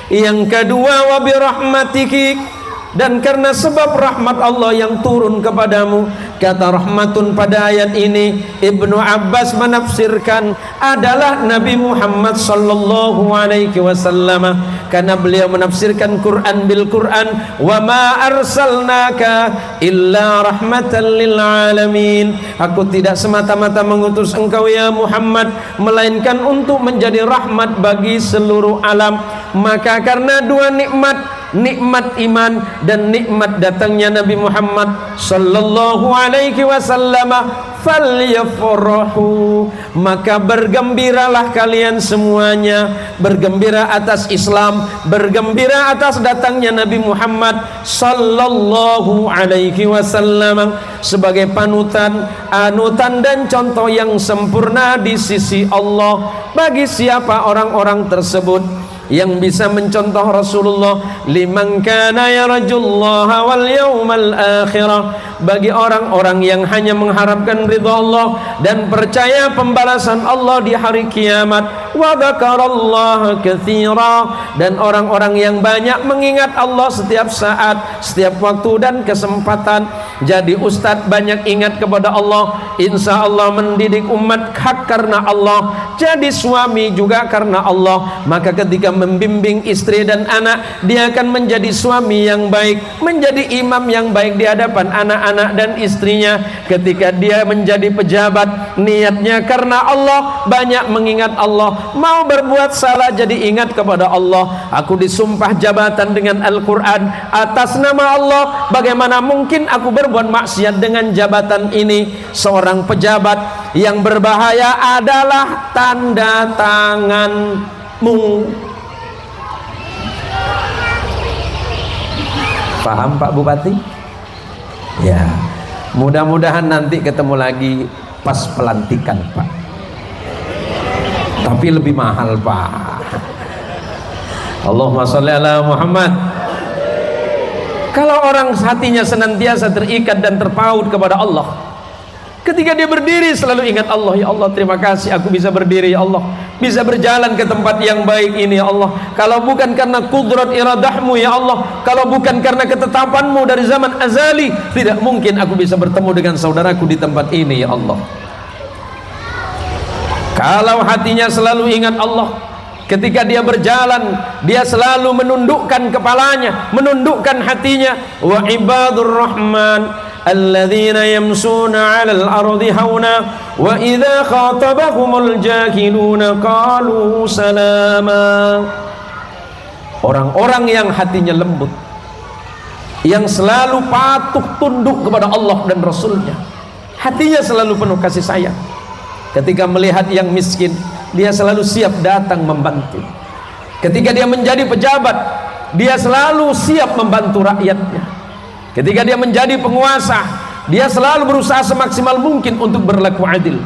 Yang kedua, wa birahmatiki, dan karena sebab rahmat Allah yang turun kepadamu. Kata rahmatun pada ayat ini, Ibnu Abbas menafsirkan adalah Nabi Muhammad sallallahu alaihi wasallam, karena beliau menafsirkan Quran bil Quran, wa ma arsalnaka illa rahmatan lil alamin. Aku tidak semata-mata mengutus engkau ya Muhammad, melainkan untuk menjadi rahmat bagi seluruh alam. Maka karena 2 nikmat iman dan nikmat datangnya Nabi Muhammad sallallahu alaihi wasallam, falyafrahu, maka bergembiralah kalian semuanya. Bergembira atas Islam, bergembira atas datangnya Nabi Muhammad sallallahu alaihi wasallam sebagai panutan, anutan dan contoh yang sempurna di sisi Allah. Bagi siapa orang-orang tersebut yang bisa mencontoh Rasulullah. Liman kana yarjullaha wal yawmal akhirah, bagi orang-orang yang hanya mengharapkan ridha Allah dan percaya pembalasan Allah di hari kiamat. Wa dzakarallaha katsira, dan orang-orang yang banyak mengingat Allah setiap saat, setiap waktu dan kesempatan. Jadi ustadz banyak ingat kepada Allah, insya Allah mendidik umat hak karena Allah. Jadi suami juga karena Allah, maka ketika membimbing istri dan anak, dia akan menjadi suami yang baik, menjadi imam yang baik di hadapan anak-anak dan istrinya. Ketika dia menjadi pejabat, niatnya karena Allah, banyak mengingat Allah. Mau berbuat salah jadi ingat kepada Allah. Aku disumpah jabatan dengan Al-Quran atas nama Allah, bagaimana mungkin aku berbuat maksiat dengan jabatan ini? Seorang pejabat yang berbahaya adalah tanda tanganmu. Paham Pak Bupati? Ya, mudah-mudahan nanti ketemu lagi pas pelantikan Pak, tapi lebih mahal Pak. Allahumma sholli ala Muhammad. Kalau orang hatinya senantiasa terikat dan terpaut kepada Allah, ketika dia berdiri selalu ingat Allah. Ya Allah, terima kasih aku bisa berdiri, ya Allah, bisa berjalan ke tempat yang baik ini, ya Allah. Kalau bukan karena kudrat iradahmu, ya Allah, kalau bukan karena ketetapanmu dari zaman azali, tidak mungkin aku bisa bertemu dengan saudaraku di tempat ini, ya Allah. Kalau hatinya selalu ingat Allah, ketika dia berjalan, dia selalu menundukkan kepalanya, menundukkan hatinya. Wa ibadur rahman alladzina yamsuna 'alal ardi hauna wa idza khatabahumul jahiluna qalu salama. Orang-orang yang hatinya lembut, yang selalu patuh tunduk kepada Allah dan Rasulnya, hatinya selalu penuh kasih sayang. Ketika melihat yang miskin, dia selalu siap datang membantu. Ketika dia menjadi pejabat, dia selalu siap membantu rakyatnya. Ketika dia menjadi penguasa, dia selalu berusaha semaksimal mungkin untuk berlaku adil.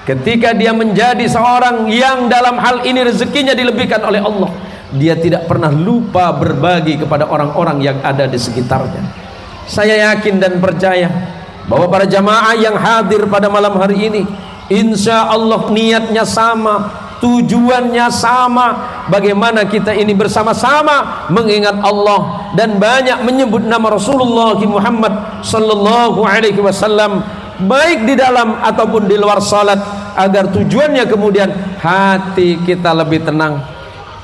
Ketika dia menjadi seorang yang dalam hal ini rezekinya dilebihkan oleh Allah, dia tidak pernah lupa berbagi kepada orang-orang yang ada di sekitarnya. Saya yakin dan percaya bahwa para jamaah yang hadir pada malam hari ini, insya Allah niatnya sama, tujuannya sama. Bagaimana kita ini bersama-sama mengingat Allah dan banyak menyebut nama Rasulullah Muhammad sallallahu alaihi wasallam, baik di dalam ataupun di luar salat, agar tujuannya kemudian hati kita lebih tenang.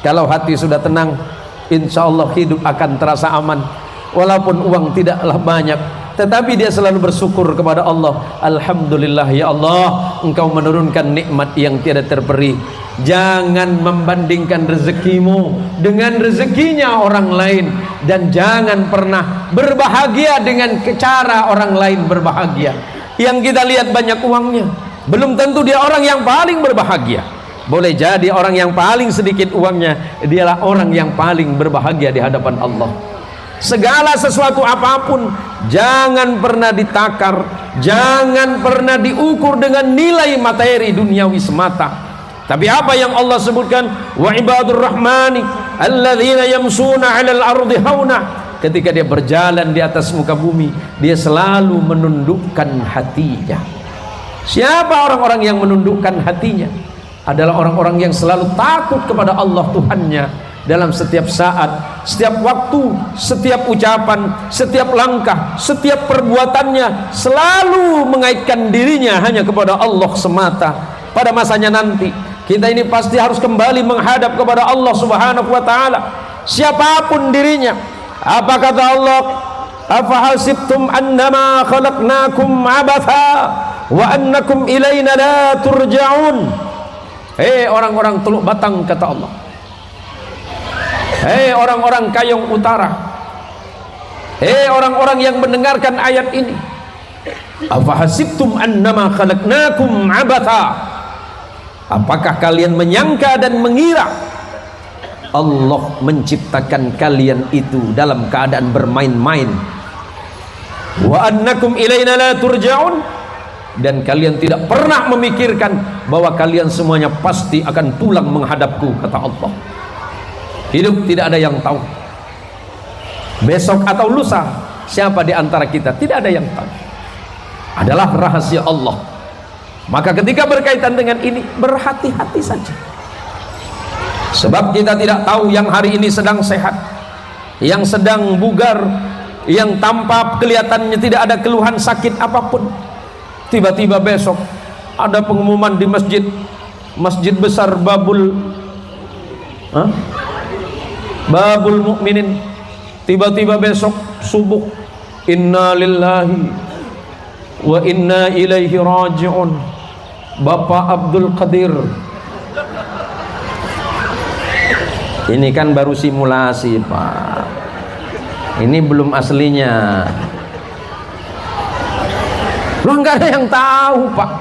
Kalau hati sudah tenang, insya Allah hidup akan terasa aman. Walaupun uang tidaklah banyak, tetapi dia selalu bersyukur kepada Allah. Alhamdulillah ya Allah, Engkau menurunkan nikmat yang tiada terperi. Jangan membandingkan rezekimu dengan rezekinya orang lain, dan jangan pernah berbahagia dengan cara orang lain berbahagia. Yang kita lihat banyak uangnya, belum tentu dia orang yang paling berbahagia. Boleh jadi orang yang paling sedikit uangnya, dialah orang yang paling berbahagia di hadapan Allah. Segala sesuatu apapun jangan pernah ditakar, jangan pernah diukur dengan nilai materi duniawi semata. Tapi apa yang Allah sebutkan, wa ibadur rahmani alladzina yamsuna 'alal ardi hauna, ketika dia berjalan di atas muka bumi, dia selalu menundukkan hatinya. Siapa orang-orang yang menundukkan hatinya? Adalah orang-orang yang selalu takut kepada Allah Tuhannya dalam setiap saat, setiap waktu, setiap ucapan, setiap langkah, setiap perbuatannya selalu mengaitkan dirinya hanya kepada Allah semata. Pada masanya nanti kita ini pasti harus kembali menghadap kepada Allah Subhanahu wa taala, siapapun dirinya. Apa kata Allah? Afahasibtum annama khalaqnakum abatha wa annakum ilaina la turja'un. Hei orang-orang Teluk Batang, kata Allah. Hei orang-orang Kayong Utara, hei orang-orang yang mendengarkan ayat ini, afahasibtum annama khalaqnakum abatha, apakah kalian menyangka dan mengira Allah menciptakan kalian itu dalam keadaan bermain-main? Wa annakum ilaina la turja'un, dan kalian tidak pernah memikirkan bahwa kalian semuanya pasti akan pulang menghadapku, kata Allah. hidup tidak ada yang tahu. Besok atau lusa siapa di antara kita, tidak ada yang tahu. Adalah rahasia Allah. Maka ketika berkaitan dengan ini, berhati-hati saja. Sebab kita tidak tahu yang hari ini sedang sehat, yang sedang bugar, yang tanpa kelihatannya tidak ada keluhan sakit apapun, tiba-tiba besok ada pengumuman di masjid besar Babul Mukminin, tiba-tiba besok subuh, inna lillahi wa inna ilaihi raji'un, Bapak Abdul Qadir. Ini kan baru simulasi, Pak. Ini belum aslinya. Loh, nggak ada yang tahu, Pak.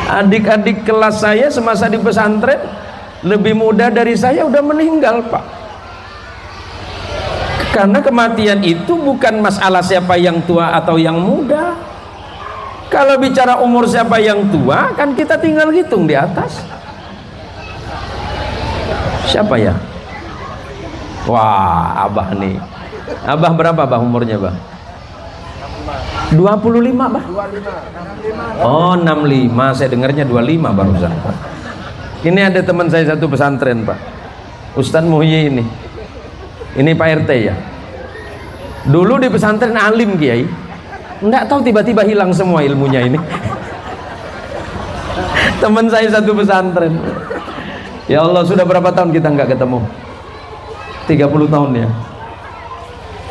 Adik-adik kelas saya semasa di pesantren lebih muda dari saya udah meninggal, Pak. Karena kematian itu bukan masalah siapa yang tua atau yang muda. Kalau bicara umur siapa yang tua, kan kita tinggal hitung di atas. Siapa ya? Wah, Abah nih. Abah berapa, Bah, umurnya, Bah? 25, Bah? 25. Oh, 65. Saya dengarnya 25 barusan. Ini ada teman saya satu pesantren, Pak. Ustadz Muhyi ini. Ini Pak RT ya. Dulu di pesantren alim, Kiai. Enggak tahu tiba-tiba hilang semua ilmunya ini. Teman saya satu pesantren. Ya Allah, sudah berapa tahun kita nggak ketemu? 30 tahun ya.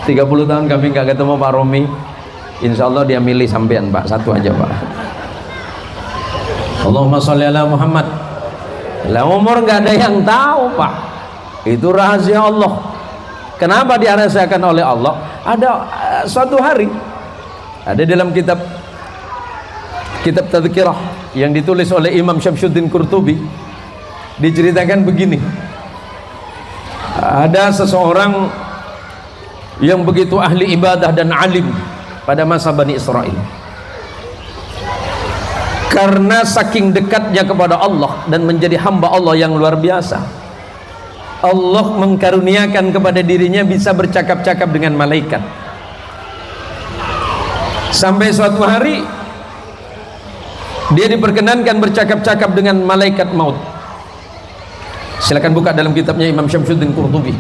30 tahun kami nggak ketemu Pak Romi. Insya Allah dia milih sampean, Pak. Satu aja, Pak. Allahumma sholli ala Muhammad. Lah, umur nggak ada yang tahu, Pak. Itu rahasia Allah. Kenapa dirahasiakan oleh Allah? Ada suatu hari, ada dalam kitab Tadhkirah yang ditulis oleh Imam Syamsuddin Qurtubi, diceritakan begini. Ada seseorang yang begitu ahli ibadah dan alim pada masa Bani Israel. Karena saking dekatnya kepada Allah dan menjadi hamba Allah yang luar biasa, Allah mengkaruniakan kepada dirinya bisa bercakap-cakap dengan malaikat. Sampai suatu hari dia diperkenankan bercakap-cakap dengan malaikat maut. Silakan buka dalam kitabnya Imam Syamsuddin Qurtubi.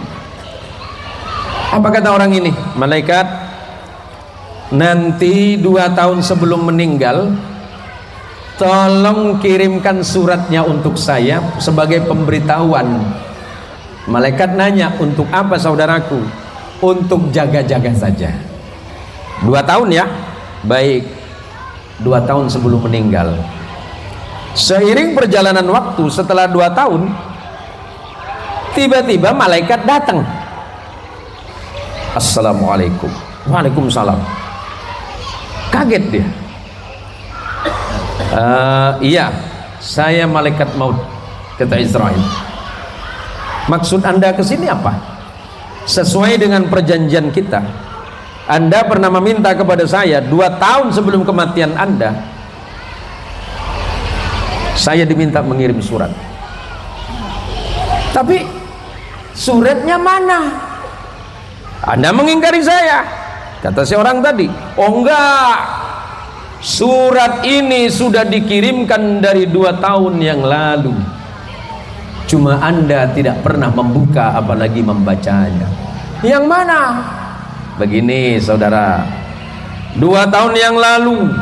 Apa kata orang ini? Malaikat, nanti 2 tahun sebelum meninggal, tolong kirimkan suratnya untuk saya sebagai pemberitahuan. Malaikat nanya, untuk apa saudaraku? Untuk jaga-jaga saja. 2 tahun ya? Baik, 2 tahun sebelum meninggal. Seiring perjalanan waktu, setelah 2 tahun, tiba-tiba malaikat datang. Assalamualaikum. Waalaikumsalam. Kaget dia. Iya, saya malaikat maut, kata Israel. Maksud Anda kesini apa? Sesuai dengan perjanjian kita, Anda pernah meminta kepada saya 2 tahun sebelum kematian Anda, saya diminta mengirim surat. Tapi suratnya mana? Anda mengingkari saya, kata si orang tadi. Oh enggak, surat ini sudah dikirimkan dari 2 tahun yang lalu, cuma Anda tidak pernah membuka apalagi membacanya. Yang mana? Begini saudara, 2 tahun yang lalu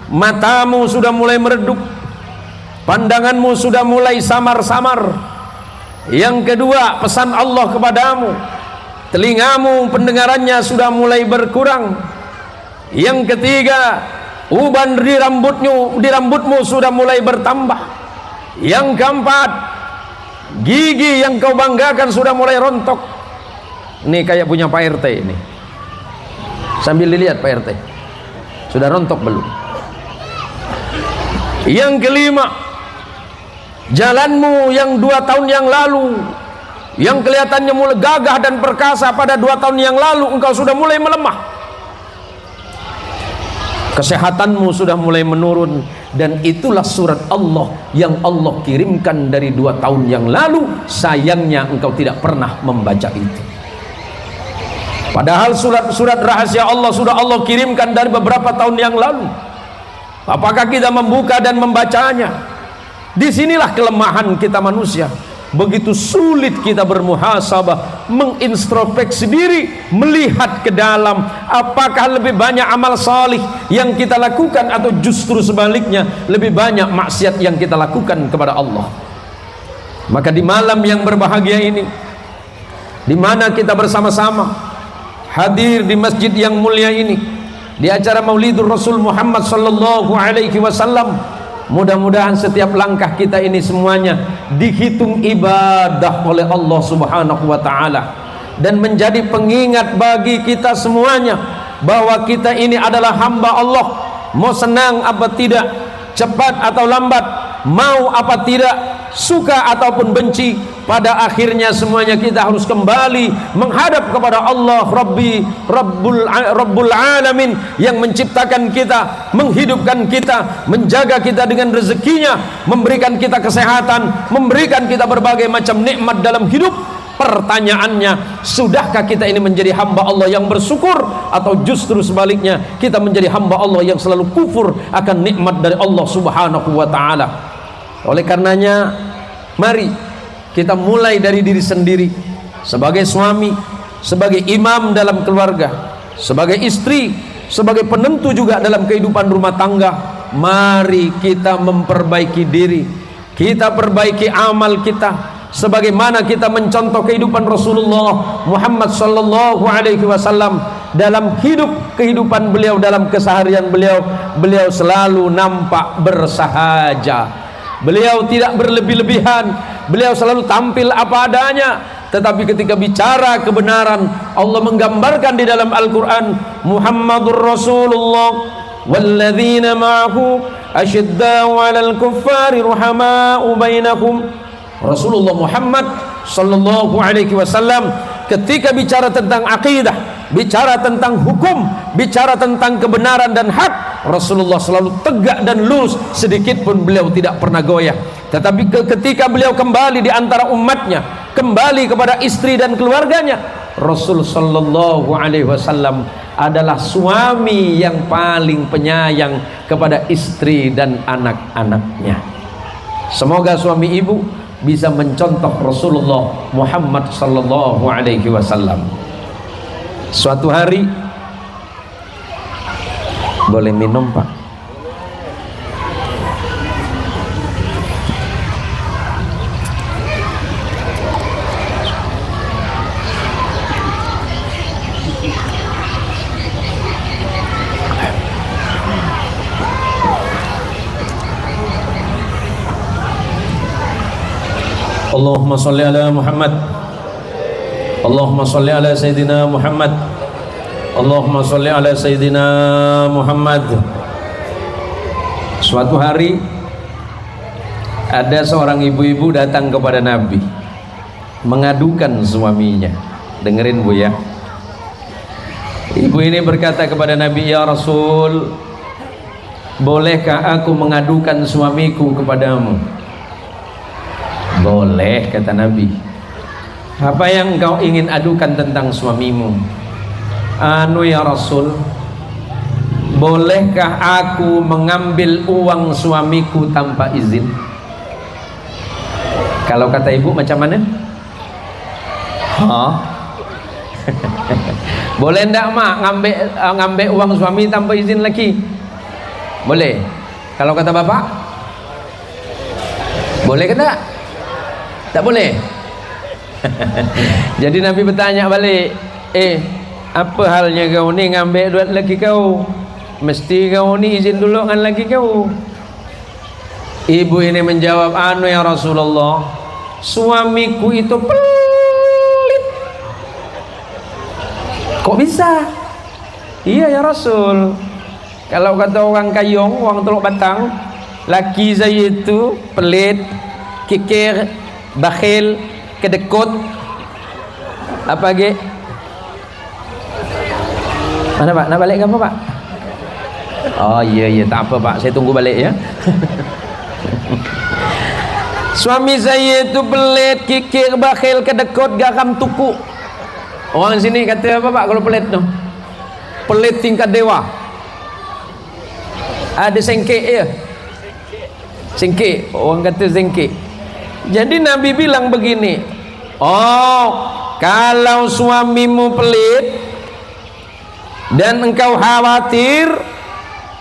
matamu sudah mulai meredup, pandanganmu sudah mulai samar-samar. Yang kedua, pesan Allah kepadamu, telingamu pendengarannya sudah mulai berkurang. Yang ketiga, uban di rambutmu sudah mulai bertambah. Yang keempat, gigi yang kau banggakan sudah mulai rontok. Ini kayak punya Pak RT ini. Sambil dilihat Pak RT, sudah rontok belum? Yang kelima, jalanmu yang 2 tahun yang lalu, yang kelihatannya mulai gagah dan perkasa pada 2 tahun yang lalu, engkau sudah mulai melemah. Kesehatanmu sudah mulai menurun. Dan itulah surat Allah yang Allah kirimkan dari 2 tahun yang lalu. Sayangnya engkau tidak pernah membaca itu. Padahal surat rahasia Allah sudah Allah kirimkan dari beberapa tahun yang lalu. Apakah kita membuka dan membacanya? Disinilah kelemahan kita manusia. Begitu sulit kita bermuhasabah, mengintrospeksi diri, melihat ke dalam apakah lebih banyak amal salih yang kita lakukan atau justru sebaliknya lebih banyak maksiat yang kita lakukan kepada Allah. Maka di malam yang berbahagia ini, di mana kita bersama-sama hadir di masjid yang mulia ini, di acara Maulidur Rasul Muhammad sallallahu alaihi wasallam, mudah-mudahan setiap langkah kita ini semuanya dihitung ibadah oleh Allah Subhanahu wa ta'ala, dan menjadi pengingat bagi kita semuanya bahwa kita ini adalah hamba Allah. Mau senang apa tidak, cepat atau lambat, mau apa tidak, suka ataupun benci, pada akhirnya semuanya kita harus kembali menghadap kepada Allah Rabbul Alamin yang menciptakan kita, menghidupkan kita, menjaga kita dengan rezekinya, memberikan kita kesehatan, memberikan kita berbagai macam nikmat dalam hidup. Pertanyaannya, sudahkah kita ini menjadi hamba Allah yang bersyukur, atau justru sebaliknya kita menjadi hamba Allah yang selalu kufur akan nikmat dari Allah Subhanahu wa ta'ala. Oleh karenanya, mari kita mulai dari diri sendiri, sebagai suami, sebagai imam dalam keluarga, sebagai istri, sebagai penentu juga dalam kehidupan rumah tangga. Mari kita memperbaiki diri, kita perbaiki amal kita, sebagaimana kita mencontoh kehidupan Rasulullah Muhammad sallallahu alaihi wasallam dalam kehidupan beliau, dalam keseharian beliau selalu nampak bersahaja. Beliau tidak berlebih-lebihan, beliau selalu tampil apa adanya. Tetapi ketika bicara kebenaran, Allah menggambarkan di dalam Al-Quran, Muhammadur Rasulullah walladzina ma'ahu asyidda'u 'alal kuffari ruhama'u bainakum. Rasulullah Muhammad sallallahu alaihi wasallam ketika bicara tentang akidah, bicara tentang hukum, bicara tentang kebenaran dan hak, Rasulullah selalu tegak dan lurus, sedikit pun beliau tidak pernah goyah. Tetapi ketika beliau kembali di antara umatnya, kembali kepada istri dan keluarganya, Rasul sallallahu alaihi wasallam adalah suami yang paling penyayang kepada istri dan anak-anaknya. Semoga suami ibu bisa mencontoh Rasulullah Muhammad sallallahu alaihi wasallam. Suatu hari, boleh minum Pak? Allahumma salli ala Muhammad, Allahumma salli ala Sayyidina Muhammad, Allahumma salli ala Sayyidina Muhammad. Suatu hari ada seorang ibu-ibu datang kepada Nabi mengadukan suaminya. Dengerin Bu ya. Ibu ini berkata kepada Nabi, ya Rasul, bolehkah aku mengadukan suamiku kepadamu? Boleh, kata Nabi. Apa yang kau ingin adukan tentang suamimu? Anu ya Rasul, bolehkah aku mengambil uang suamiku tanpa izin? Kalau kata ibu macam mana? Hah? Boleh ndak mak ngambil uang suami tanpa izin lagi? Boleh. Kalau kata bapak? Boleh ke tak? Tak boleh. Jadi Nabi bertanya balik, apa halnya kau ni ngambil duit laki kau? Mesti kau ni izin dulu dengan laki kau. Ibu ini menjawab, anu ya Rasulullah, suamiku itu pelit. Kok bisa? Iya ya Rasul, kalau kata orang Kayong, orang Teluk Batang, laki saya itu pelit, kikir, bakhil, kedekut, apa lagi? Mana Pak? Nak balik ke apa Pak? Oh iya tak apa Pak, saya tunggu balik ya. Suami saya itu pelit, kikir, bakhil, kedekut, garam, tuku. Orang sini kata apa Pak kalau pelit tu? Pelit tingkat dewa. Ada sengkek ya. Sengkek, orang kata sengkek. Jadi Nabi bilang begini, oh kalau suamimu pelit dan engkau khawatir,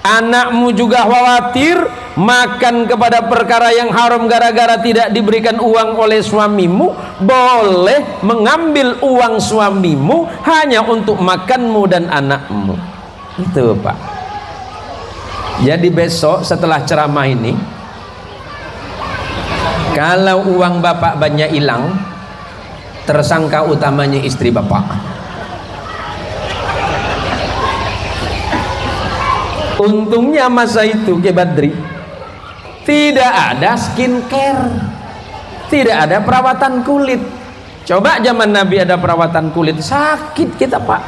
anakmu juga khawatir, makan kepada perkara yang haram gara-gara tidak diberikan uang oleh suamimu, boleh mengambil uang suamimu hanya untuk makanmu dan anakmu. Itu Pak. Jadi besok setelah ceramah ini, kalau uang bapak banyak hilang, tersangka utamanya istri bapak. Untungnya masa itu ke Badri tidak ada skincare, tidak ada perawatan kulit. Coba zaman Nabi ada perawatan kulit, sakit kita Pak.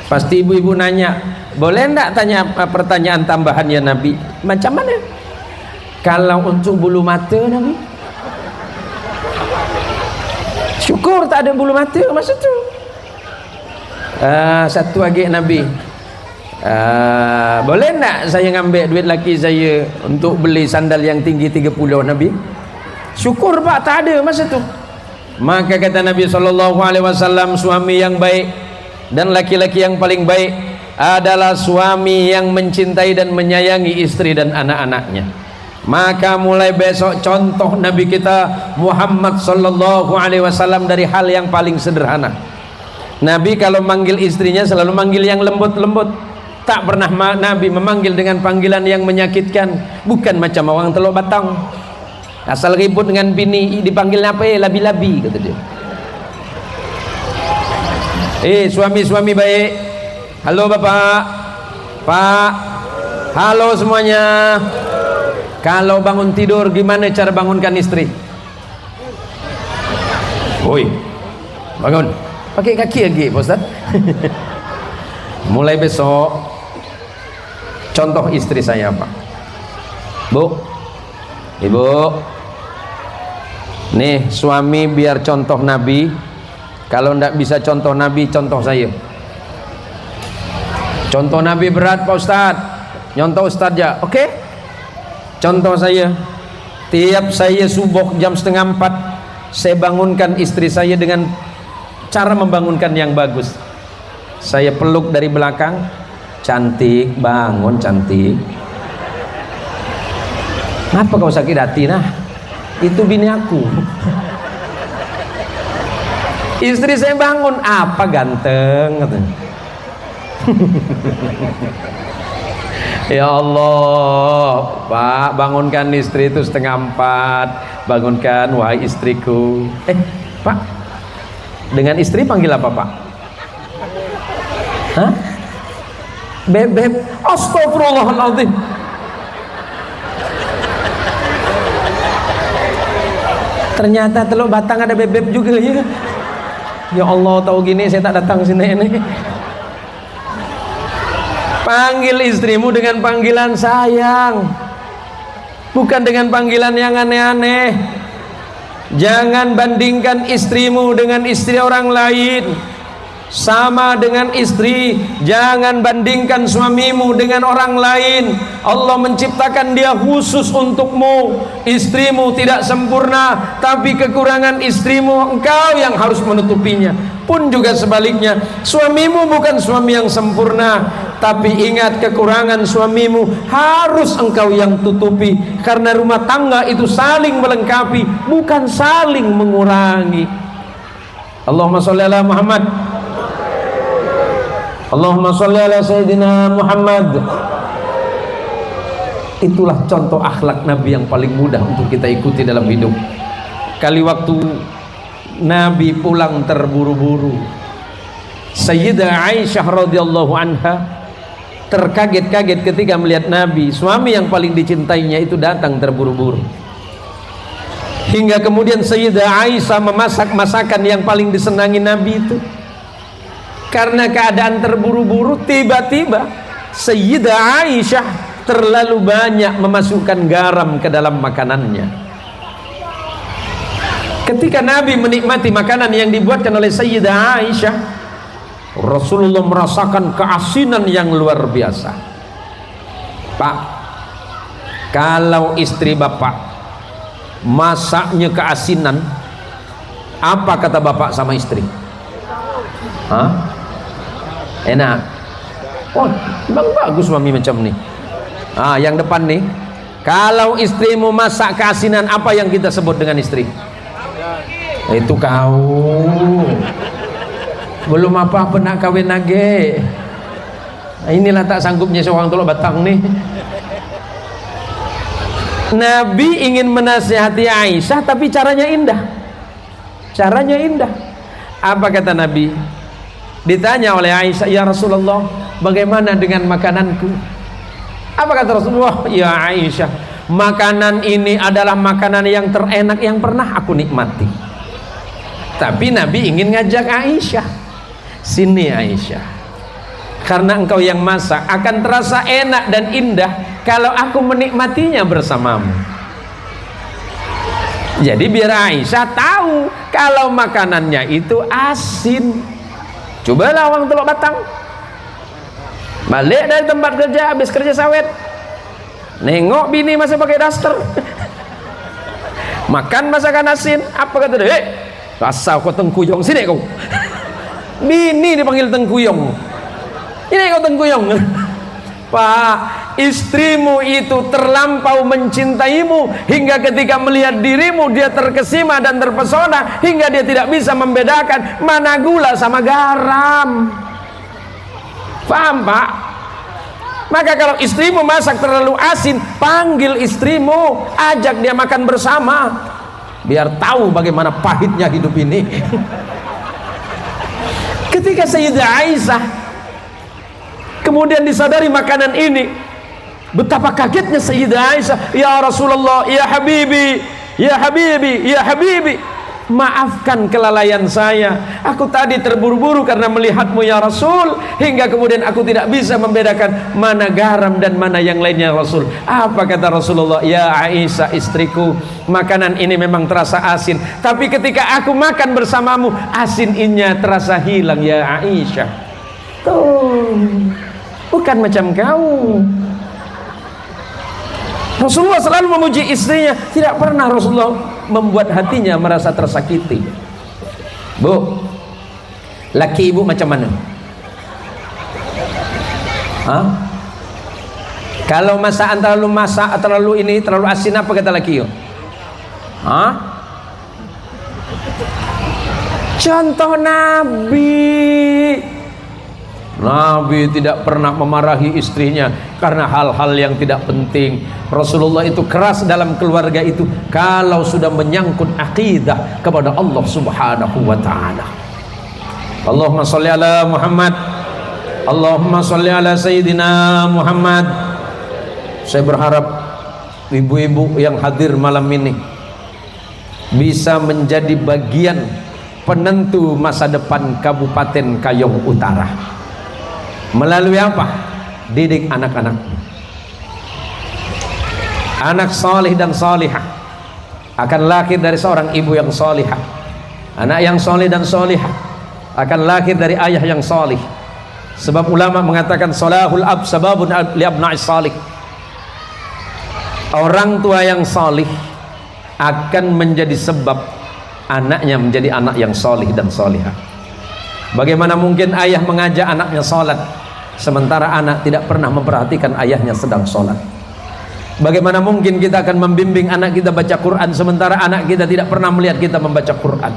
Pasti ibu-ibu nanya, boleh enggak tanya pertanyaan tambahan ya Nabi? Macam mana? Kalau untuk bulu mata Nabi, syukur tak ada bulu mata masa itu. Satu lagi Nabi, boleh enggak saya ngambil duit laki saya untuk beli sandal yang tinggi 30 Nabi? Syukur Pak, tak ada masa itu. Maka kata Nabi SAW, suami yang baik dan laki-laki yang paling baik adalah suami yang mencintai dan menyayangi istri dan anak-anaknya. Maka mulai besok contoh Nabi kita Muhammad SAW dari hal yang paling sederhana. Nabi kalau manggil istrinya selalu manggil yang lembut-lembut. Tak pernah Nabi memanggil dengan panggilan yang menyakitkan. Bukan macam orang Teluk Batang, asal ribut dengan bini dipanggil apa ya, labi-labi kata dia. Suami-suami baik, halo bapak, pak, halo semuanya. Kalau bangun tidur gimana cara bangunkan istri? Woi, bangun, pakai kaki lagi Pak Ustaz. Mulai besok contoh istri saya Pak. Bu, ibu, nih suami biar contoh Nabi. Kalau ndak bisa contoh Nabi, contoh saya. Contoh Nabi berat Pak Ustaz, nyontoh Ustaz ya, oke? Contoh saya, tiap saya subuh jam 3:30 saya bangunkan istri saya dengan cara membangunkan yang bagus. Saya peluk dari belakang, cantik, bangun cantik. Ngapa kau sakit hati nah? Itu bini aku. Istri saya bangun, apa ganteng katanya. Ya Allah, Pak, bangunkan istri itu 3:30, bangunkan wahai istriku. Pak, dengan istri panggil apa Pak? Hah? Beb, astagfirullahaladzim. Ternyata Teluk Batang ada bebek juga ya. Ya Allah, tahu gini saya tak datang sini ini. Panggil istrimu dengan panggilan sayang, bukan dengan panggilan yang aneh-aneh. Jangan bandingkan istrimu dengan istri orang lain. Sama dengan istri, jangan bandingkan suamimu dengan orang lain. Allah menciptakan dia khusus untukmu. Istrimu tidak sempurna, tapi kekurangan istrimu engkau yang harus menutupinya. Pun juga sebaliknya, suamimu bukan suami yang sempurna, tapi ingat kekurangan suamimu harus engkau yang tutupi. Karena rumah tangga itu saling melengkapi, bukan saling mengurangi. Allahumma sholli ala Muhammad, Allahumma sholli ala Sayyidina Muhammad. Itulah contoh akhlak Nabi yang paling mudah untuk kita ikuti dalam hidup. Kali waktu Nabi pulang terburu-buru, Sayyidah Aisyah radhiyallahu anha terkaget-kaget ketika melihat Nabi, suami yang paling dicintainya itu datang terburu-buru. Hingga kemudian Sayyidah Aisyah memasak masakan yang paling disenangi Nabi itu. Karena keadaan terburu-buru, tiba-tiba Sayyidah Aisyah terlalu banyak memasukkan garam ke dalam makanannya. Ketika Nabi menikmati makanan yang dibuatkan oleh Sayyidah Aisyah, Rasulullah merasakan keasinan yang luar biasa. Pak, kalau istri bapak masaknya keasinan, apa kata bapak sama istri? Hah? Enak. Oh, memang bagus mami macam ni. Yang depan nih, kalau istrimu masak keasinan, apa yang kita sebut dengan istri? Itu kau belum apa-apa nak kawin lagi. Inilah tak sanggupnya seorang tolok batang nih. Nabi ingin menasihati Aisyah, tapi caranya indah. Caranya indah. Apa kata Nabi? Ditanya oleh Aisyah, ya Rasulullah, bagaimana dengan makananku? Apa kata Rasulullah? Ya Aisyah, makanan ini adalah makanan yang terenak yang pernah aku nikmati. Tapi Nabi ingin ngajak Aisyah, sini Aisyah, karena engkau yang masak akan terasa enak dan indah kalau aku menikmatinya bersamamu. Jadi biar Aisyah tahu kalau makanannya itu asin. Cobalah orang Teluk Batang balik dari tempat kerja, habis kerja sawit, nengok bini masih pakai daster, makan masakan asin. Apa kata dia? Asal kau tengkuyong, sini kau. Bini dipanggil tengkuyong, ini kau tengkuyong. Pak, istrimu itu terlampau mencintaimu hingga ketika melihat dirimu dia terkesima dan terpesona hingga dia tidak bisa membedakan mana gula sama garam. Paham Pak? Maka kalau istrimu masak terlalu asin, panggil istrimu, ajak dia makan bersama, biar tahu bagaimana pahitnya hidup ini. Ketika Sayyidah Aisyah kemudian disadari makanan ini, betapa kagetnya Sayyidah Aisyah. Ya Rasulullah, ya Habibi, ya Habibi, ya Habibi, maafkan kelalaian saya. Aku tadi terburu-buru karena melihatmu ya Rasul, hingga kemudian aku tidak bisa membedakan mana garam dan mana yang lainnya Rasul. Apa kata Rasulullah? Ya Aisyah istriku, makanan ini memang terasa asin, tapi ketika aku makan bersamamu, asinnya terasa hilang ya Aisyah. Tuh, bukan macam kau. Rasulullah selalu memuji istrinya, tidak pernah Rasulullah membuat hatinya merasa tersakiti. Bu, laki ibu macam mana? Hah? Kalau masakan terlalu ini terlalu asin, apa kata laki yo? Hah? Contoh Nabi tidak pernah memarahi istrinya karena hal-hal yang tidak penting. Rasulullah itu keras dalam keluarga itu kalau sudah menyangkut akidah kepada Allah Subhanahu wa taala. Allahumma sholli ala Muhammad, Allahumma sholli ala Sayyidina Muhammad. Saya berharap ibu-ibu yang hadir malam ini bisa menjadi bagian penentu masa depan Kabupaten Kayong Utara. Melalui apa? Didik anak-anak, anak salih dan salihah akan lahir dari seorang ibu yang salihah. Anak yang salih dan salihah akan lahir dari ayah yang salih. Sebab ulama mengatakan salahul ab sababun li abna'is salih. Orang tua yang salih akan menjadi sebab anaknya menjadi anak yang salih dan salihah. Bagaimana mungkin ayah mengajak anaknya salat sementara anak tidak pernah memperhatikan ayahnya sedang sholat? Bagaimana mungkin kita akan membimbing anak kita baca Quran sementara anak kita tidak pernah melihat kita membaca Quran?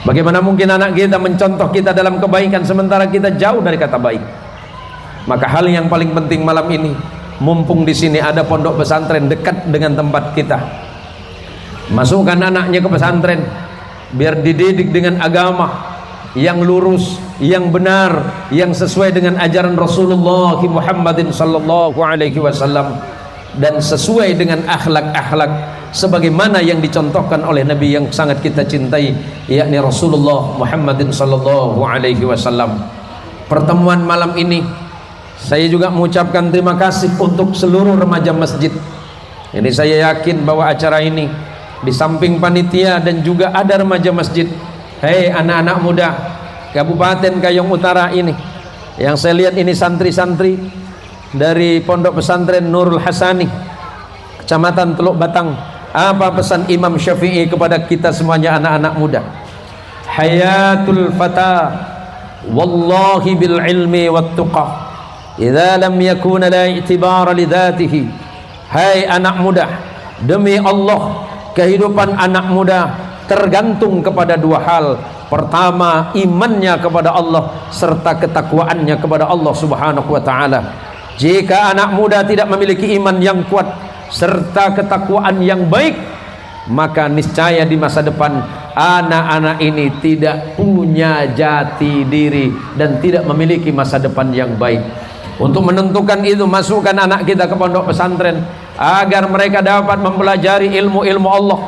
Bagaimana mungkin anak kita mencontoh kita dalam kebaikan sementara kita jauh dari kata baik? Maka hal yang paling penting malam ini, mumpung di sini ada pondok pesantren dekat dengan tempat kita, masukkan anaknya ke pesantren biar dididik dengan agama yang lurus, yang benar, yang sesuai dengan ajaran Rasulullah Muhammadin sallallahu alaihi wasallam dan sesuai dengan akhlak-akhlak sebagaimana yang dicontohkan oleh Nabi yang sangat kita cintai, yakni Rasulullah Muhammadin sallallahu alaihi wasallam. Pertemuan malam ini Saya juga mengucapkan terima kasih untuk seluruh remaja masjid. Ini saya yakin bahwa acara ini di samping panitia dan juga ada remaja masjid. Hei anak-anak muda Kabupaten Kayong Utara ini, yang saya lihat ini santri-santri dari Pondok Pesantren Nurul Hasani, Kecamatan Teluk Batang. Apa pesan Imam Syafi'i kepada kita semuanya anak-anak muda? Hayatul fata wallahi bil ilmi wat tuqa idza lam yakun la i'tibara li dzatihi. Hai anak muda, demi Allah kehidupan anak muda tergantung kepada dua hal. Pertama, imannya kepada Allah serta ketakwaannya kepada Allah Subhanahu wa taala. Jika anak muda tidak memiliki iman yang kuat serta ketakwaan yang baik, maka niscaya di masa depan anak-anak ini tidak punya jati diri dan tidak memiliki masa depan yang baik. Untuk menentukan itu, masukkan anak kita ke pondok pesantren agar mereka dapat mempelajari ilmu-ilmu Allah,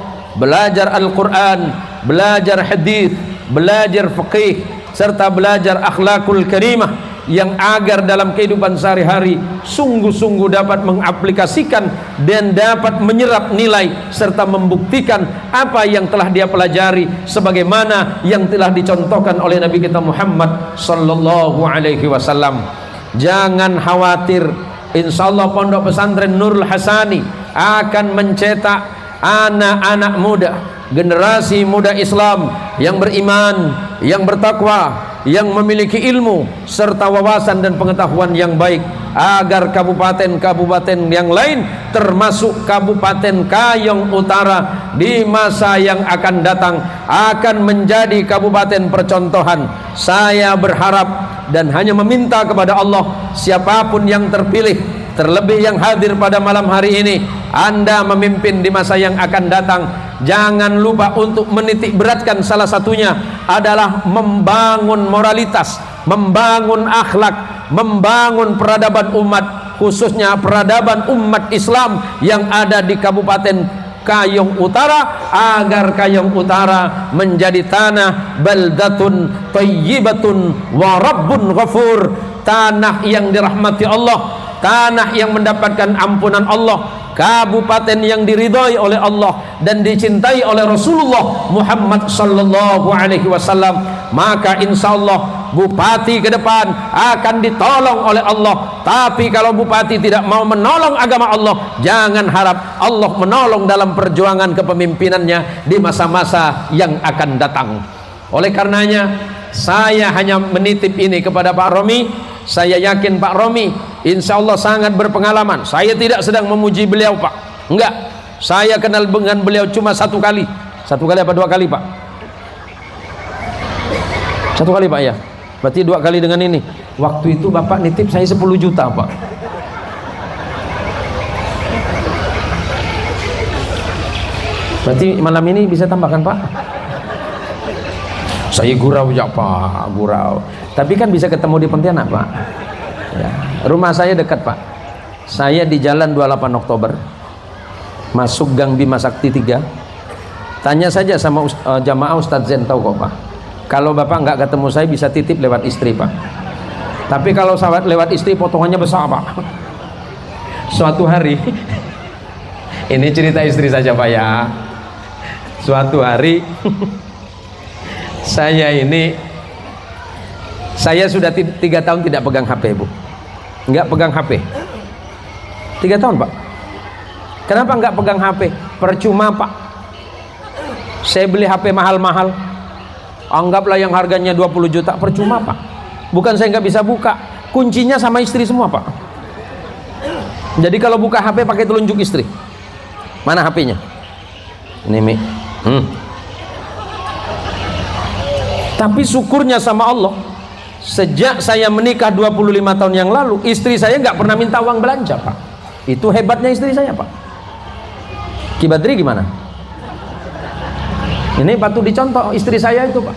belajar Al-Quran, belajar hadis, belajar fiqih, serta belajar akhlakul karimah, yang agar dalam kehidupan sehari-hari sungguh-sungguh dapat mengaplikasikan dan dapat menyerap nilai serta membuktikan apa yang telah dia pelajari sebagaimana yang telah dicontohkan oleh Nabi kita Muhammad sallallahu alaihi wasallam. Jangan khawatir, insyaallah Pondok Pesantren Nurul Hasani akan mencetak anak-anak muda, generasi muda Islam yang beriman, yang bertakwa, yang memiliki ilmu serta wawasan dan pengetahuan yang baik, agar kabupaten-kabupaten yang lain termasuk Kabupaten Kayong Utara di masa yang akan datang akan menjadi kabupaten percontohan. Saya berharap dan hanya meminta kepada Allah, siapapun yang terpilih, terlebih yang hadir pada malam hari ini, Anda memimpin di masa yang akan datang, jangan lupa untuk menitik beratkan salah satunya adalah membangun moralitas, membangun akhlak, membangun peradaban umat, khususnya peradaban umat Islam yang ada di Kabupaten Kayong Utara, agar Kayong Utara menjadi tanah baldatun thayyibatun wa rabbun ghafur, tanah yang dirahmati Allah, tanah yang mendapatkan ampunan Allah, kabupaten yang diridhai oleh Allah dan dicintai oleh Rasulullah Muhammad sallallahu alaihi wasallam. Maka insyaallah bupati ke depan akan ditolong oleh Allah. Tapi kalau bupati tidak mau menolong agama Allah, jangan harap Allah menolong dalam perjuangan kepemimpinannya di masa-masa yang akan datang. Oleh karenanya saya hanya menitip ini kepada Pak Romi. Saya yakin Pak Romi insya Allah sangat berpengalaman. Saya tidak sedang memuji beliau Pak, enggak. Saya kenal dengan beliau cuma satu kali apa dua kali Pak? Satu kali Pak ya, berarti dua kali dengan ini. Waktu itu Bapak nitip saya 10 juta Pak. Berarti malam ini bisa tambahkan Pak? Saya gurau ya Pak, gurau. Tapi kan bisa ketemu di Pontianak Pak ya. Rumah saya dekat Pak, saya di jalan 28 Oktober masuk Gang Bima Sakti 3. Tanya saja sama jamaah Ustadz Zen, tahu kok Pak. Kalau Bapak nggak ketemu saya bisa titip lewat istri Pak. Tapi kalau sahabat lewat istri potongannya besar Pak. Suatu hari ini cerita istri saja Pak ya. Suatu hari saya sudah 3 tahun tidak pegang HP Bu, nggak pegang HP 3 tahun Pak. Kenapa nggak pegang HP? Percuma Pak. Saya beli HP mahal-mahal, anggaplah yang harganya 20 juta, percuma Pak. Bukan saya nggak bisa buka, kuncinya sama istri semua Pak. Jadi kalau buka HP pakai telunjuk istri. Mana HP-nya? Ini Mi. Tapi syukurnya sama Allah, sejak saya menikah 25 tahun yang lalu, istri saya nggak pernah minta uang belanja Pak. Itu hebatnya istri saya Pak. Ki Badri gimana? Ini patut dicontoh istri saya itu Pak.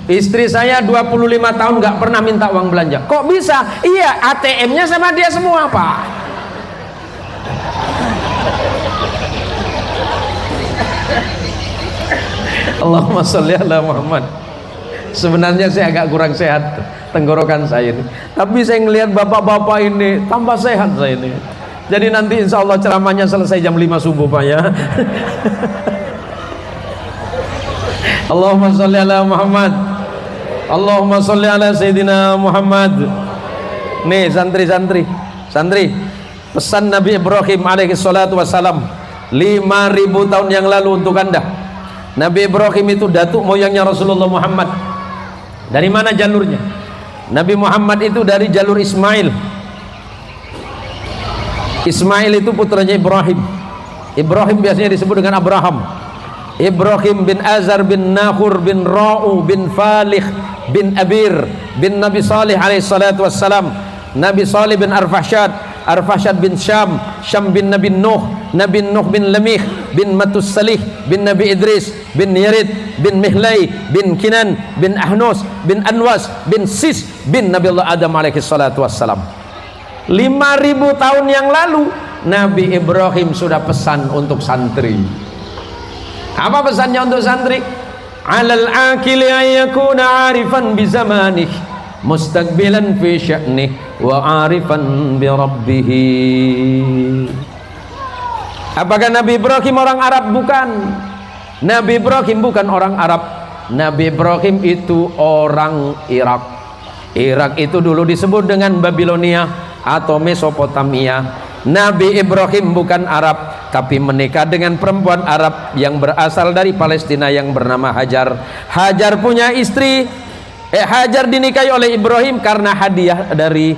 Istri saya 25 tahun nggak pernah minta uang belanja. Kok bisa? Iya, ATM-nya sama dia semua Pak. Allahumma sholli ala Muhammad. Sebenarnya saya agak kurang sehat tenggorokan saya ini, tapi saya ngelihat bapak-bapak ini tambah sehat saya ini. Jadi nanti insya Allah ceramahnya selesai jam 5 subuh Pak ya. Allahumma sholli ala Muhammad, Allahumma sholli ala Sayyidina Muhammad. Nih santri, pesan Nabi Ibrahim alaihi salatu wassalam 5.000 tahun yang lalu untuk Anda. Nabi Ibrahim itu datuk moyangnya Rasulullah Muhammad. Dari mana jalurnya? Nabi Muhammad itu dari jalur Ismail. Ismail itu putranya Ibrahim. Ibrahim biasanya disebut dengan Abraham. Ibrahim bin Azar bin Nahur bin Ra'u bin Falih bin Abir bin Nabi Salih alaihi salatu wassalam. Nabi Salih bin Arfashad, Arfashad bin Syam, Syam bin Nabi Nuh, Nabi Nuh bin Lamih bin Matus Salih bin Nabi Idris bin Yarid bin Mihlai bin Kinan bin Ahnus bin Anwas bin Sis bin Nabi Allah Adam alaihi salatu wassalam. 5.000 tahun yang lalu Nabi Ibrahim sudah pesan untuk santri. Apa pesannya untuk santri? Alal akili ayyakuna arifan bi zamanih mustaqbilan fi sya'nih wa arifan bi rabbih. Apakah Nabi Ibrahim orang Arab? Bukan. Nabi Ibrahim bukan orang Arab. Nabi Ibrahim itu orang Irak. Irak itu dulu disebut dengan Babilonia atau Mesopotamia. Nabi Ibrahim bukan Arab, tapi menikah dengan perempuan Arab yang berasal dari Palestina yang bernama Hajar. Hajar punya istri, Hajar dinikahi oleh Ibrahim karena hadiah dari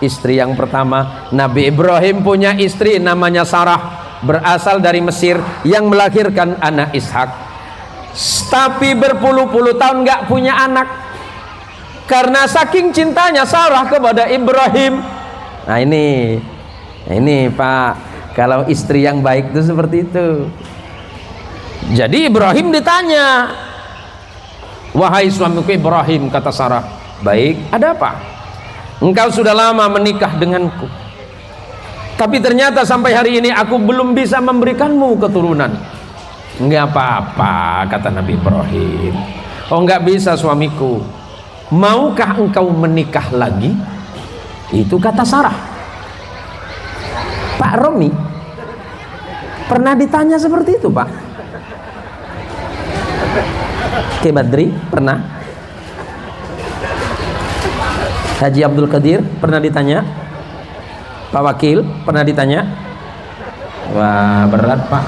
istri yang pertama. Nabi Ibrahim punya istri namanya Sarah, berasal dari Mesir yang melahirkan anak Ishak. Tapi berpuluh-puluh tahun nggak punya anak karena saking cintanya Sarah kepada Ibrahim. Nah ini Pak, kalau istri yang baik itu seperti itu. Jadi Ibrahim ditanya, wahai suamiku Ibrahim, kata Sarah, baik, ada apa? Engkau sudah lama menikah denganku, tapi ternyata sampai hari ini aku belum bisa memberikanmu keturunan. Enggak apa-apa, kata Nabi Ibrahim. Oh enggak bisa suamiku, maukah engkau menikah lagi? Itu kata Sarah. Pak Romi pernah ditanya seperti itu Pak? Ki Badri pernah? Haji Abdul Qadir pernah ditanya? Pak Wakil pernah ditanya? Wah berat Pak.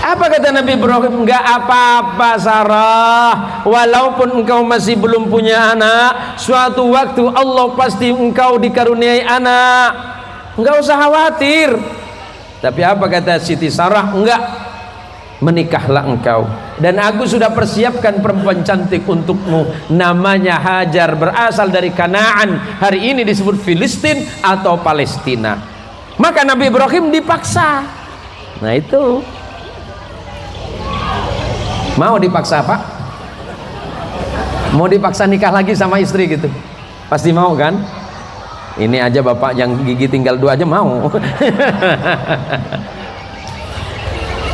Apa kata Nabi Ibrahim? Enggak apa-apa Sarah, walaupun engkau masih belum punya anak, suatu waktu Allah pasti engkau dikaruniai anak. Enggak usah khawatir. Tapi apa kata Siti Sarah? Enggak, menikahlah engkau, dan aku sudah persiapkan perempuan cantik untukmu, namanya Hajar, berasal dari Kanaan, hari ini disebut Filistin atau Palestina. Maka Nabi Ibrahim dipaksa. Nah itu mau dipaksa Pak? Mau dipaksa nikah lagi sama istri gitu? Pasti mau kan? Ini aja bapak yang gigi tinggal 2 aja mau.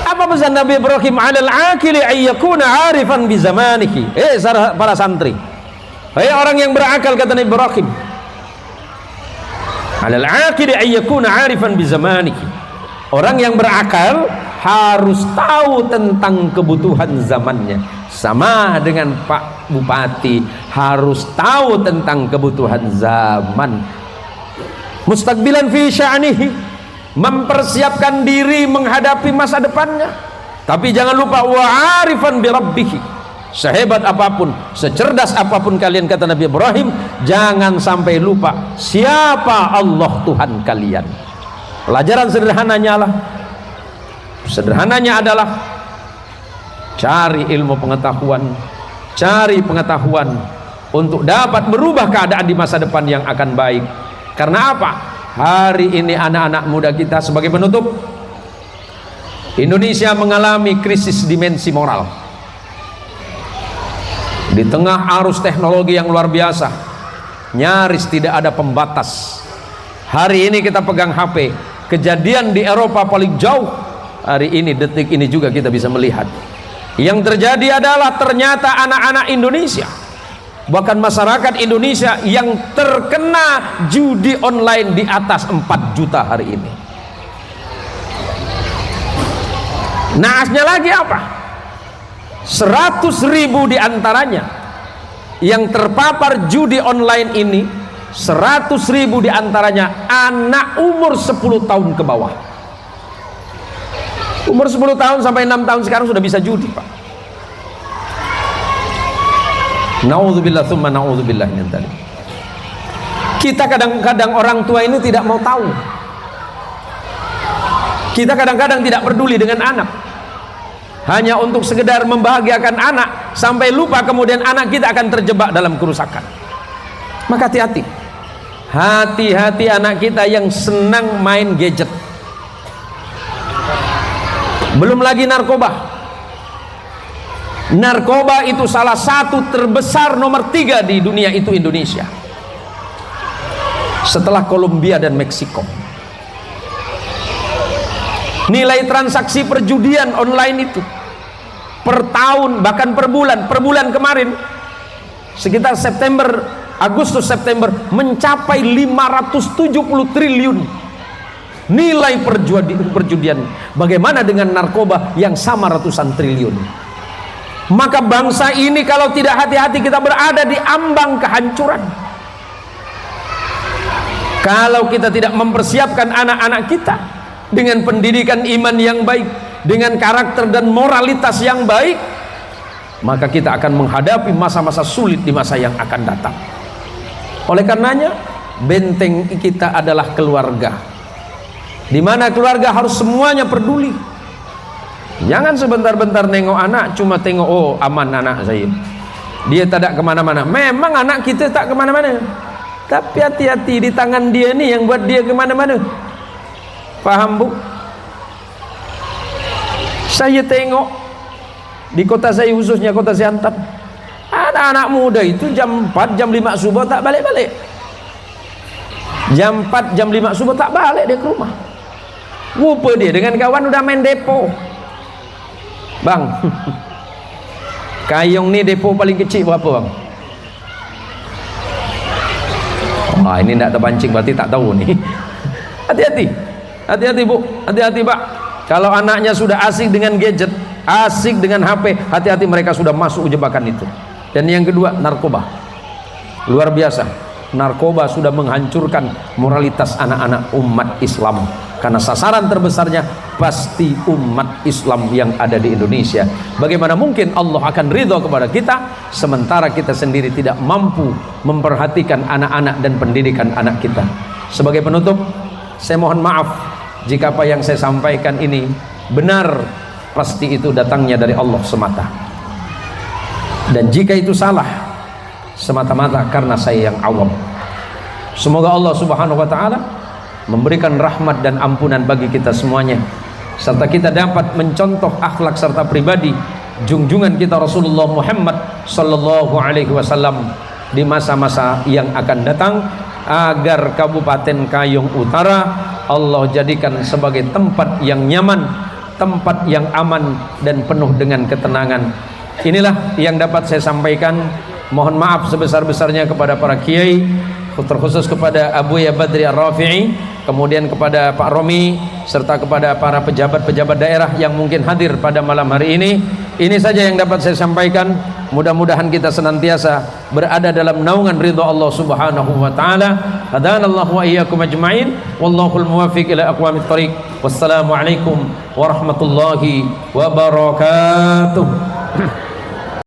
Apa pesan Nabi Ibrahim? Alal akili ayyakuna arifan bi zamanihi. Para santri, hei orang yang berakal, kata Nabi Ibrahim, alal akili ayyakuna arifan bi zamanihi. Orang yang berakal harus tahu tentang kebutuhan zamannya. Sama dengan Pak Bupati harus tahu tentang kebutuhan zaman. Mustaqbilan fi sya'nihi, mempersiapkan diri menghadapi masa depannya. Tapi jangan lupa wa arifan bi rabbih. Sehebat apapun, secerdas apapun kalian, kata Nabi Ibrahim, jangan sampai lupa siapa Allah Tuhan kalian. Pelajaran sederhananya adalah cari ilmu pengetahuan, cari pengetahuan untuk dapat merubah keadaan di masa depan yang akan baik. Karena apa? Hari ini anak-anak muda kita, sebagai penutup, Indonesia mengalami krisis dimensi moral. Di tengah arus teknologi yang luar biasa, nyaris tidak ada pembatas. Hari ini kita pegang HP, kejadian di Eropa paling jauh hari ini, detik ini juga kita bisa melihat. Yang terjadi adalah ternyata anak-anak Indonesia, bahkan masyarakat Indonesia yang terkena judi online di atas 4 juta hari ini. Naasnya lagi apa? 100.000 diantaranya yang terpapar judi online ini, 100.000 diantaranya anak umur 10 tahun ke bawah. Umur 10 tahun sampai 6 tahun sekarang sudah bisa judi, Pak. Na'udzubillah tsumma na'udzubillah min dzalik. Kita kadang-kadang orang tua ini tidak mau tahu. Kita kadang-kadang tidak peduli dengan anak, hanya untuk sekedar membahagiakan anak, sampai lupa kemudian anak kita akan terjebak dalam kerusakan. Maka hati-hati, hati-hati anak kita yang senang main gadget. Belum lagi narkoba. Narkoba itu salah satu terbesar nomor 3 di dunia itu Indonesia, setelah Kolombia dan Meksiko. Nilai transaksi perjudian online itu per tahun, bahkan per bulan kemarin sekitar Agustus September mencapai 570 triliun nilai perjudian. Bagaimana dengan narkoba yang sama ratusan triliun? Maka bangsa ini kalau tidak hati-hati kita berada di ambang kehancuran. Kalau kita tidak mempersiapkan anak-anak kita dengan pendidikan iman yang baik, dengan karakter dan moralitas yang baik, maka kita akan menghadapi masa-masa sulit di masa yang akan datang. Oleh karenanya, benteng kita adalah keluarga, di mana keluarga harus semuanya peduli. Jangan sebentar-bentar nengok anak, cuma tengok, oh aman anak saya, dia tidak kemana-mana. Memang anak kita tak kemana-mana, tapi hati-hati, di tangan dia nih yang buat dia kemana-mana. Paham, Bu? Saya tengok di kota saya, khususnya kota Siantar, anak-anak muda itu jam 4, jam 5 subuh tak balik-balik. Jam 4, jam 5 subuh tak balik dia ke rumah. Lupa dia dengan kawan udah main depo. Bang, Kayong nih depo paling kecil berapa, Bang? Wah, ini tidak terpancing, berarti tak tahu nih. Hati-hati, hati-hati, Bu, hati-hati, Pak. Kalau anaknya sudah asik dengan gadget, asik dengan HP, hati-hati, mereka sudah masuk jebakan itu. Dan yang kedua, narkoba. Luar biasa, narkoba sudah menghancurkan moralitas anak-anak umat Islam, karena sasaran terbesarnya pasti umat Islam yang ada di Indonesia. Bagaimana mungkin Allah akan ridho kepada kita sementara kita sendiri tidak mampu memperhatikan anak-anak dan pendidikan anak kita. Sebagai penutup, saya mohon maaf jika apa yang saya sampaikan ini benar, pasti itu datangnya dari Allah semata. Dan jika itu salah, semata-mata karena saya yang awam. Semoga Allah Subhanahu wa taala memberikan rahmat dan ampunan bagi kita semuanya, serta kita dapat mencontoh akhlak serta pribadi junjungan kita Rasulullah Muhammad sallallahu alaihi wasallam di masa-masa yang akan datang, agar Kabupaten Kayong Utara Allah jadikan sebagai tempat yang nyaman, tempat yang aman dan penuh dengan ketenangan. Inilah yang dapat saya sampaikan. Mohon maaf sebesar-besarnya kepada para kiai, terkhusus kepada Abu Ya Badri Ar-Rafi'i, kemudian kepada Pak Romi, serta kepada para pejabat-pejabat daerah yang mungkin hadir pada malam hari ini. Ini saja yang dapat saya sampaikan. Mudah-mudahan kita senantiasa berada dalam naungan ridha Allah Subhanahu wa taala. Hadanallahu wa iyyakum ajma'in. Wallahul muwaffiq ila aqwamit thoriq. Wassalamualaikum warahmatullahi wabarakatuh.